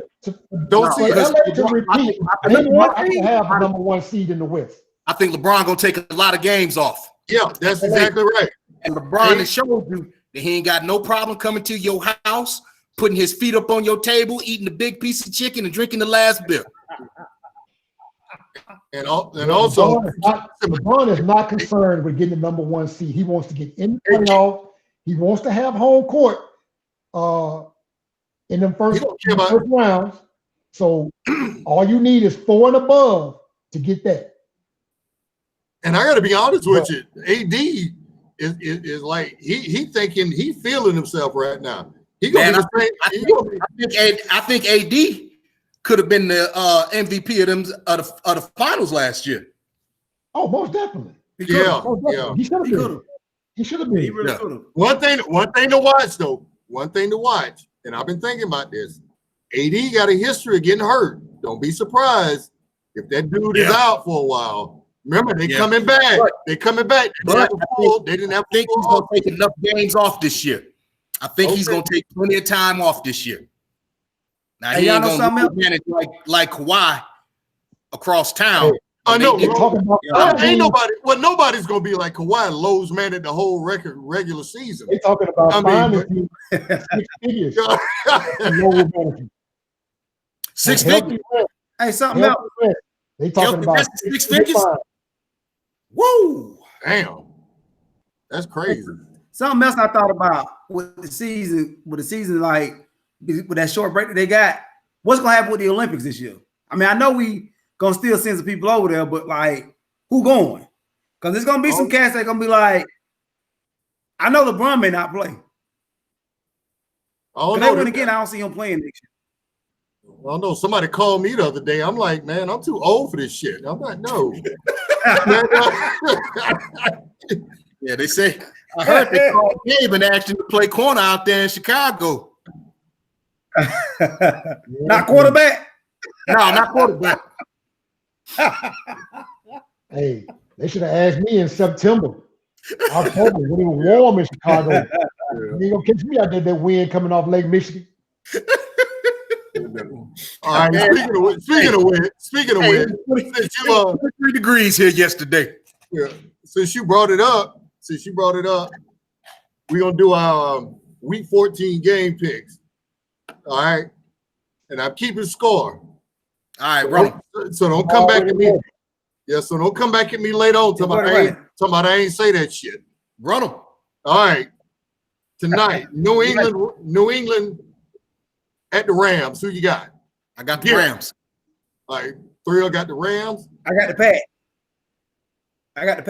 A: don't see
C: LA to repeat. They want to have the number 1 seed in the West.
B: I think LeBron gonna take a lot of games off.
A: Yeah, that's exactly right.
B: And LeBron has showed you that he ain't got no problem coming to your house, putting his feet up on your table, eating a big piece of chicken, and drinking the last beer.
A: And also,
C: LeBron is not concerned with getting the number 1 seed. He wants to get in the playoff. He wants to have home court in the first rounds. So all you need is 4 and above to get that.
A: And I got to be honest with you, AD is like he thinking he feeling himself right now. He
B: Man,
A: gonna be
B: I think AD could have been the MVP of the finals last year.
C: Oh, most definitely.
A: yeah.
C: He should have
D: He
C: been.
D: could have.
C: He should have
D: He
C: been.
D: really
B: Yeah.
D: could have.
A: One thing to watch though. One thing to watch, and I've been thinking about this. AD got a history of getting hurt. Don't be surprised if that dude is out for a while. Remember, they coming back. They coming back. They didn't have
B: I think he's gonna take enough games off this year. I think he's gonna take plenty of time off this year. Now
D: Hey,
B: he
D: y'all
B: ain't
D: know
B: gonna
D: something else?
B: manage like Kawhi across town.
A: I know.
C: They talking about
A: Ain't nobody. Well, nobody's gonna be like Kawhi. Lowe's managed the whole regular season.
C: they talking about
A: I mean,
C: finding 6 figures.
B: Six
C: And
B: figures.
C: healthy rest.
D: Hey, something else.
C: Healthy rest. They talking
B: Healthy
C: about
B: rest is 6 figures? Woo!
A: Damn, that's crazy.
D: Something else I thought about with the season like with that short break that they got. What's gonna happen with the Olympics this year? I mean, I know we gonna still send some people over there, but like, who going? Because there's gonna be some cats that gonna be like, I know LeBron may not play.
A: Oh
D: But
A: no!
D: then again, I don't see him playing next year.
A: Oh no! Somebody called me the other day. I'm like, man, I'm too old for this shit. I'm like, no.
B: Yeah, they say. I heard they called Gabe and asked him to play corner out there in Chicago.
D: Not quarterback.
B: No, not quarterback.
C: Hey, they should have asked me in September, October, when it was warm in Chicago. You ain't gonna catch me out there, that wind coming off Lake Michigan.
A: All right. Speaking of which, since you
B: 3 degrees here yesterday.
A: since you brought it up, we're gonna do our week 14 game picks. All right, and I'm keeping score.
B: All right, run 'em.
A: So don't come back at me. Yeah, so don't come back at me later on talking about I ain't say that shit.
B: Run them.
A: All right. Tonight, New England at the Rams. Who you got?
B: I got the Rams.
A: All right. Thrill got the Rams.
D: I got the Pat.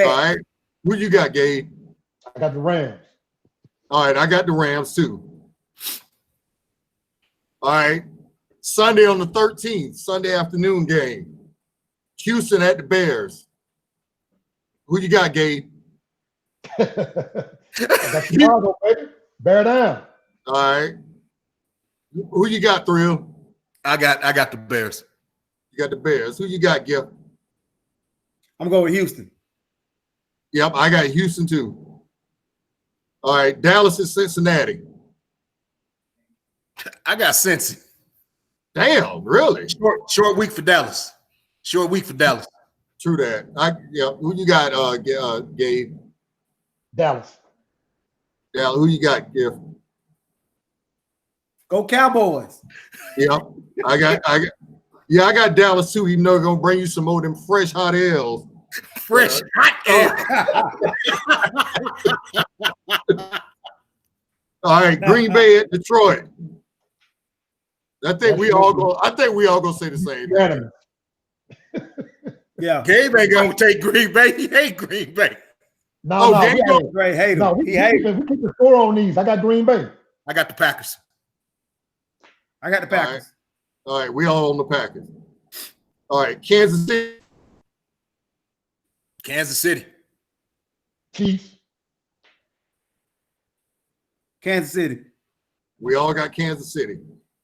A: All right. Who you got, Gabe?
C: I got the Rams.
A: All right. I got the Rams too. All right. Sunday on the 13th, Sunday afternoon game. Houston at the Bears. Who you got, Gabe?
C: I got Chicago, baby. Bear down.
A: All right. Who you got, Thrill?
B: I got the Bears.
A: You got the Bears. Who you got, Giff?
D: I'm going with Houston.
A: Yep, I got Houston too. All right, Dallas and Cincinnati.
B: I got Cincy.
A: Damn, really?
B: Short week for Dallas. True
A: that. Who you got, Gabe?
C: Dallas.
A: Yeah, who you got, Giff?
D: Go Cowboys.
A: Yep. I got Dallas too, even though it's gonna bring you some more of them fresh hot ales.
B: Fresh hot air.
A: All right, Green Bay at Detroit. I think we all gonna say the same thing.
D: Yeah.
B: Gabe ain't gonna take Green Bay. He hate Green Bay.
C: No,
A: Gabe
D: Great hate him.
C: no, we keep the score on these. I got Green Bay.
B: I got the Packers.
D: I got the Packers.
A: All right, we all on the Packers. All right, Kansas City.
C: Chiefs.
D: Kansas City.
A: We all got Kansas City.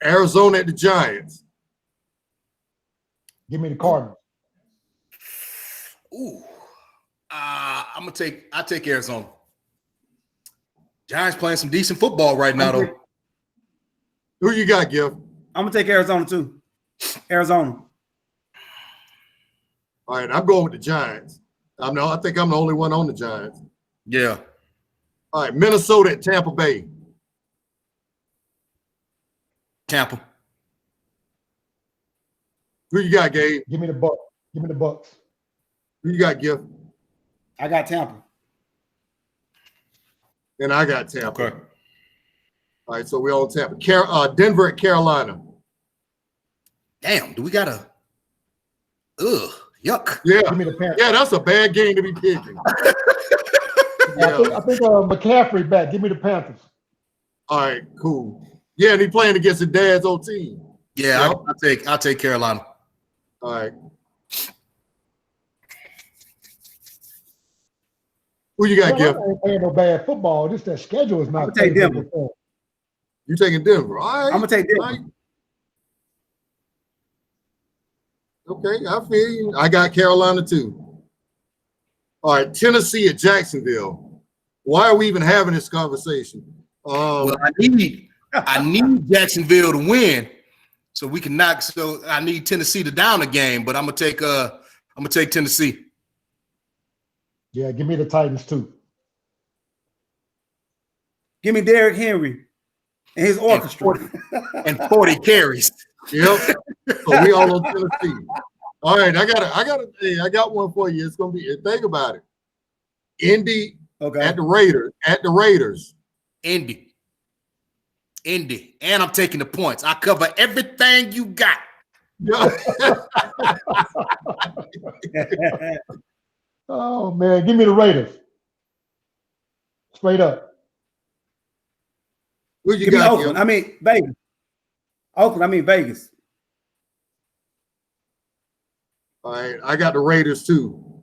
A: Arizona at the Giants.
C: Give me the Cardinals.
B: Ooh. I take Arizona. Giants playing some decent football right now, though.
A: Who you got, Giff?
D: I'm gonna take Arizona too. Arizona.
A: All right, I'm going with the Giants. I think I'm the only one on the Giants.
B: Yeah.
A: All right, Minnesota at Tampa Bay.
B: Tampa.
A: Who you got, Gabe?
C: Give me the Bucks. Give me the Bucks.
A: Who you got, Giff?
D: I got Tampa.
A: And I got Tampa.
B: Okay.
A: All right, so we're on Tampa. Denver at Carolina.
B: Damn, do we got a yuck.
A: Yeah.
C: Give me the Panthers.
A: Yeah, that's a bad game to be picking.
C: I think McCaffrey back. Give me the Panthers.
A: All right, cool. Yeah, and he playing against his dad's old team.
B: Yeah,
A: Yep.
B: I'll take Carolina.
A: All right. Who you got, Giff?
C: I ain't playing no bad football. Just that schedule is not.
D: I'm gonna take Denver.
A: You taking Denver? All right.
D: I'm gonna take Denver.
A: All right. Okay, I feel you. I got Carolina too. All right, Tennessee at Jacksonville. Why are we even having this conversation?
B: Well, I need Jacksonville to win, so we can knock. So I need Tennessee to down the game, but I'm gonna take Tennessee.
C: Yeah, give me the Titans too.
D: Give me Derrick Henry and his orchestra.
B: And 40 carries.
A: Yep. So we all on Tennessee. All right, I got one for you. It's gonna be. Think about it. Indy at the Raiders. At the Raiders.
B: Indy, and I'm taking the points. I cover everything you got.
A: Yeah.
C: Oh man, give me the Raiders. Straight up.
A: What you
D: Give me
A: got?
D: Oakland. I mean Vegas. Oakland. I mean Vegas.
A: All right, I got the Raiders too.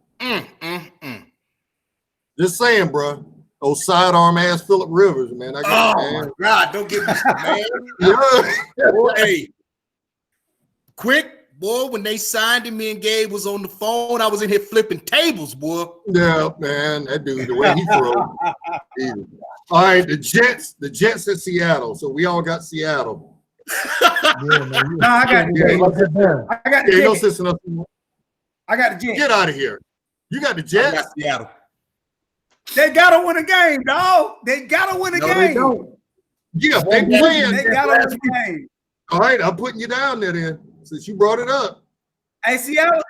A: Just saying, bro. Those sidearm ass Phillip Rivers, man. I got
B: my God, don't get me man.
A: Yeah.
B: Boy, hey, quick, boy, when they signed him, me and Gabe was on the phone. I was in here flipping tables, boy.
A: Yeah, man. That dude, the way he throws. All right, the Jets at Seattle. So we all got Seattle.
C: Yeah, man.
D: No, I got the
A: No
D: Jets.
A: sense in us.
D: I got the Jets.
A: Get out of here. You got the
B: I
A: Jets?
B: got Seattle.
D: They gotta win a game, dog. They gotta win a
B: No,
D: game.
B: they don't.
A: Yeah, they playing.
D: They gotta win a game.
A: All right, I'm putting you down there then, since you brought it up.
D: Hey, Seattle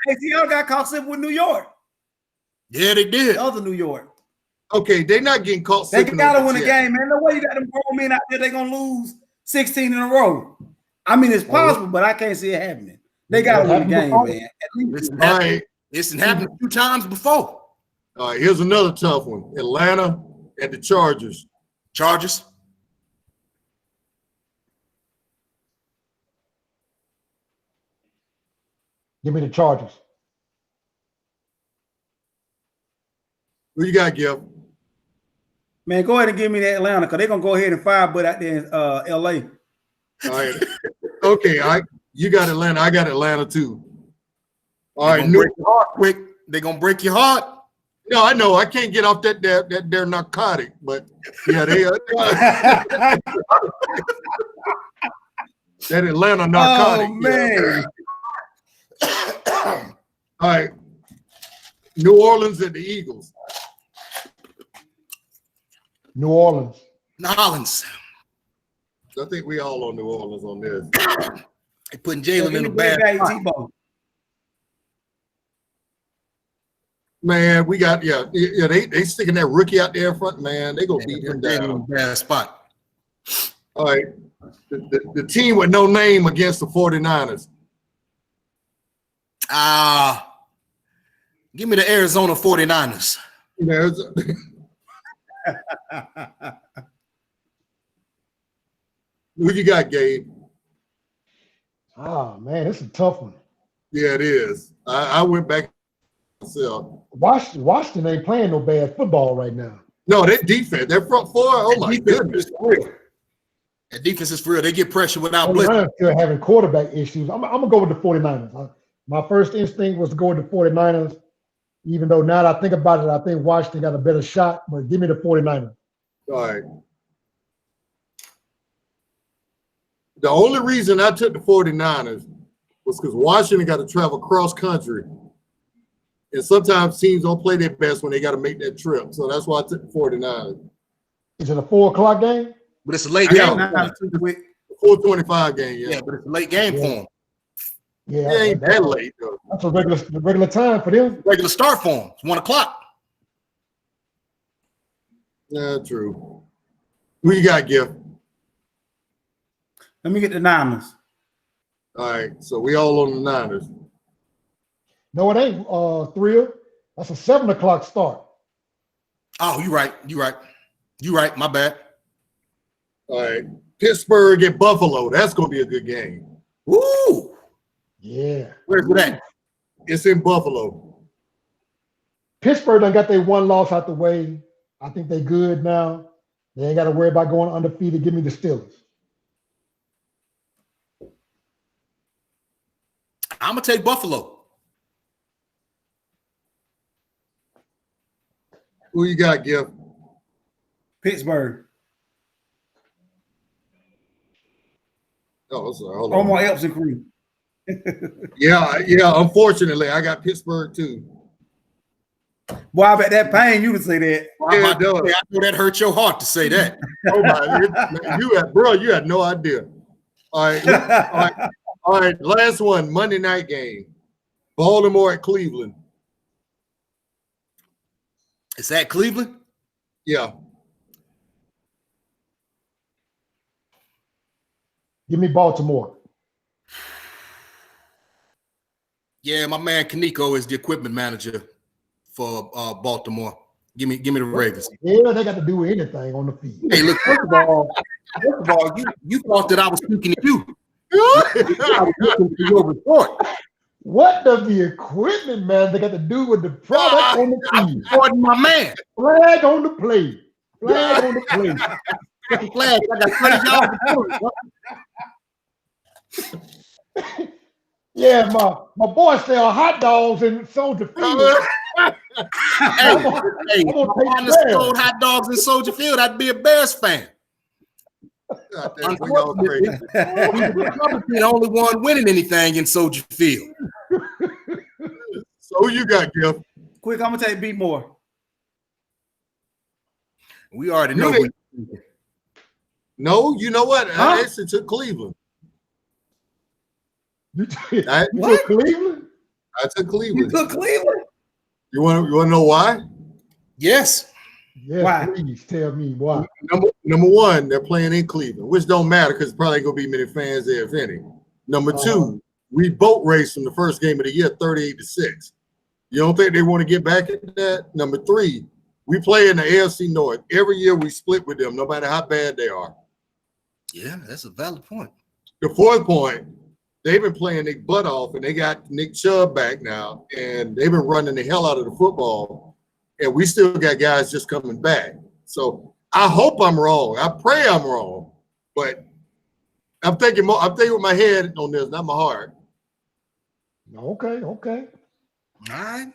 D: got caught slipping with New York.
B: Yeah, they did.
D: The other New York.
A: Okay, they're not getting caught
D: They
A: slipping.
D: gotta
A: on the
D: win a
A: Jets.
D: game, man. No way you got them grown men out there. They're gonna lose 16 in a row. I mean, it's possible, but I can't see it happening. They gotta win a game, man. At least.
A: All right.
B: It's happened a few times before.
A: All right, here's another tough one. Atlanta and the Chargers.
B: Chargers.
C: Give me the Chargers.
A: Who you got, Giff?
D: Man, go ahead and give me that Atlanta, because they're gonna go ahead and fire Bud out there in LA.
A: All right. Okay, you got Atlanta. I got Atlanta too. All right,
B: break your heart quick. They're gonna break your heart.
A: No, I know. I can't get off that they're narcotic, but yeah, they are. That Atlanta narcotic.
D: Oh man.
A: Yeah. All right. New Orleans and the Eagles.
C: New Orleans.
B: Nolans.
A: I think we all on New Orleans on this.
B: They putting Jalen in a bad spot.
D: T-Bone.
A: Man, we got they sticking that rookie out there in front, man. They gonna beat him
B: Jalen in a
A: down.
B: bad spot.
A: All right. The team with no name against the 49ers.
B: Give me the Arizona 49ers.
A: Who you got, Gabe?
C: Ah, man, it's a tough one.
A: Yeah, it is. I went back myself.
C: Washington ain't playing no bad football right now.
A: No, that defense, that front four, oh my goodness.
B: That defense is for real. They get pressure without
C: The
B: blitzing.
C: 49ers still having quarterback issues. I'm gonna go with the 49ers. My first instinct was to go with the 49ers, even though now that I think about it, I think Washington got a better shot, but give me the 49ers.
A: All right. The only reason I took the 49ers was because Washington got to travel cross country. And sometimes teams don't play their best when they got to make that trip. So that's why I took the 49ers.
C: Is it a 4:00 game?
B: But it's a late
A: Yeah.
B: game.
D: Not too quick.
A: 4:25 game, yeah.
B: Yeah, but it's a late game for them.
C: Yeah,
A: It ain't that late, though.
C: That's a regular time for them.
B: Regular start for them. It's 1 o'clock.
A: Yeah, true. Who you got, Giff?
D: Let me get the Niners.
A: All right, so we all on the Niners.
C: No, it ain't. Thrill. That's a 7 o'clock start.
B: Oh, you're right. You're right. My bad.
A: All right. Pittsburgh at Buffalo. That's going to be a good game.
B: Woo!
C: Yeah.
B: Where's it at?
A: It's in Buffalo.
C: Pittsburgh done got their one loss out the way. I think they good now. They ain't got to worry about going undefeated. Give me the Steelers.
B: I'm gonna take Buffalo.
A: Who you got, Giff?
D: Pittsburgh.
A: Oh, sorry. Hold
D: On
A: on.
D: my Epson crew.
A: Yeah. Unfortunately, I got Pittsburgh too.
D: Boy, I bet that pain you to say that.
A: Yeah,
B: I know that hurt your heart to say that.
A: Oh my! You had no idea. All right. Last one, Monday night game, Baltimore at Cleveland.
B: Is that Cleveland?
A: Yeah.
C: Give me Baltimore.
B: Yeah, my man Kaneko is the equipment manager for Baltimore. Give me the Ravens.
C: Yeah, they got to do anything on the field.
B: Hey, look, first of all, you thought that I was speaking to you. I was listening to your report.
C: What does the equipment man they got to do with the product on the field?
B: Pardon my man.
C: Flag on the play. Flag on the play.
B: Flag. I got 30 yards.
C: Yeah, my boy sell hot dogs in Soldier Field.
B: Hey, if I sold hot dogs in Soldier Field, I'd be a Bears fan. Unfortunately, the only one winning anything in Soldier Field.
A: So who you got, Giff?
D: Quick, I'm gonna take B more.
B: We already know.
A: Really? No, you know what?
D: Huh?
A: I actually took Cleveland.
C: You took
D: What?
C: Cleveland?
A: I took
D: You
A: Cleveland.
D: took Cleveland?
A: You want to know why?
B: Yes.
C: Yeah,
D: Why?
C: please tell me why.
A: Number one, they're playing in Cleveland, which don't matter because probably gonna be many fans there, if any. Number two, we boat raced from the first game of the year, 38-6. You don't think they want to get back at that? Number three, we play in the AFC North. Every year we split with them, no matter how bad they are.
B: Yeah, that's a valid point.
A: The fourth point, they've been playing their butt off, and they got Nick Chubb back now, and they've been running the hell out of the football, and we still got guys just coming back. So I hope I'm wrong. I pray I'm wrong, but I'm thinking with my head on this, not my heart.
C: Okay.
B: All right.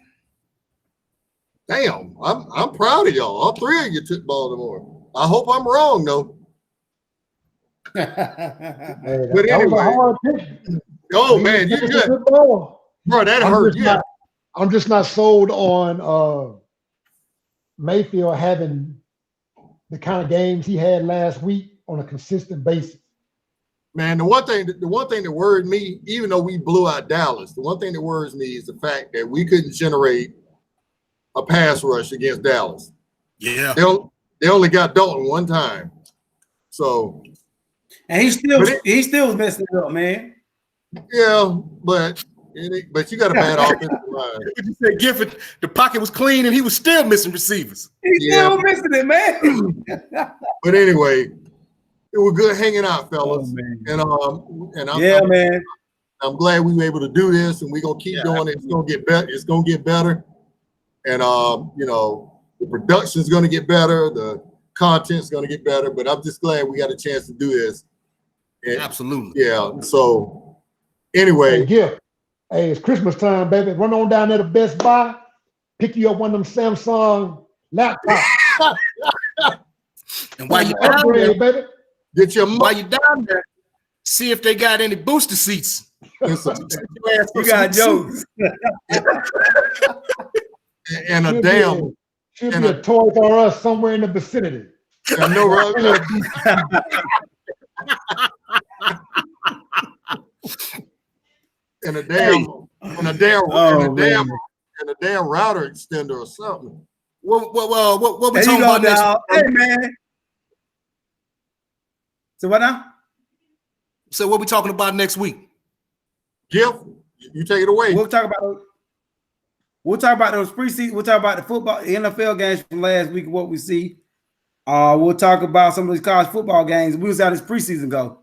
A: Damn, I'm proud of y'all. All three of you took Baltimore. I hope I'm wrong though.
C: Hey,
A: But
C: that was a
A: anyway.
C: hard pick.
A: Oh man,
C: It's
A: you
C: a
A: good,
C: good ball.
A: bro. That hurt. Yeah.
C: I'm just not sold on Mayfield having the kind of games he had last week on a consistent basis.
A: Man, the one thing that worried me, even though we blew out Dallas, the one thing that worries me is the fact that we couldn't generate a pass rush against Dallas.
B: Yeah.
A: They only got Dalton one time. So
D: And he still was messing it up, man.
A: yeah, but you got a bad offensive line.
B: What you say, Gifford? The pocket was clean and he was still missing receivers.
D: He's still missing it, man.
A: But anyway, it was good hanging out, fellas.
D: Oh,
A: And
D: man.
A: I'm glad we were able to do this, and we're gonna keep doing it. It's gonna get better. It's gonna get better, and the production's gonna get better. The content's gonna get better. But I'm just glad we got a chance to do this. And,
B: Absolutely.
A: yeah. So anyway,
C: Hey, Giff. Hey, it's Christmas time, baby. Run on down there to Best Buy, pick you up one of them Samsung laptops.
B: And while you're down there,
C: baby.
A: get your
B: while you're down there, see if they got any booster seats.
D: You got jokes.
A: and a damn.
C: Should be a Toys R Us somewhere in the vicinity.
A: And no rug. and a damn router extender or something.
B: What we
D: There
B: talking
D: you go,
B: about next
D: dog.
B: week?
D: Hey, man. So what now?
B: So what we talking about next week?
A: Giff, you take it away.
D: We'll talk about We'll talk about those preseason. We'll talk about the football, NFL games from last week and what we see. We'll talk about some of these college football games. We'll see how this preseason go.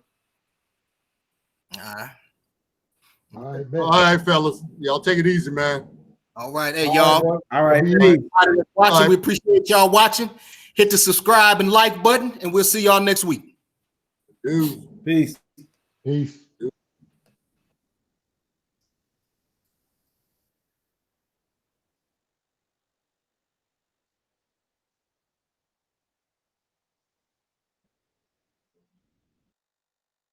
C: All right,
A: All right, fellas. Y'all take it easy, man.
B: All right. Hey, y'all.
D: All right.
B: Everybody that's watching, we appreciate y'all watching. Hit the subscribe and like button, and we'll see y'all next week.
A: Dude.
D: Peace.
C: Peace.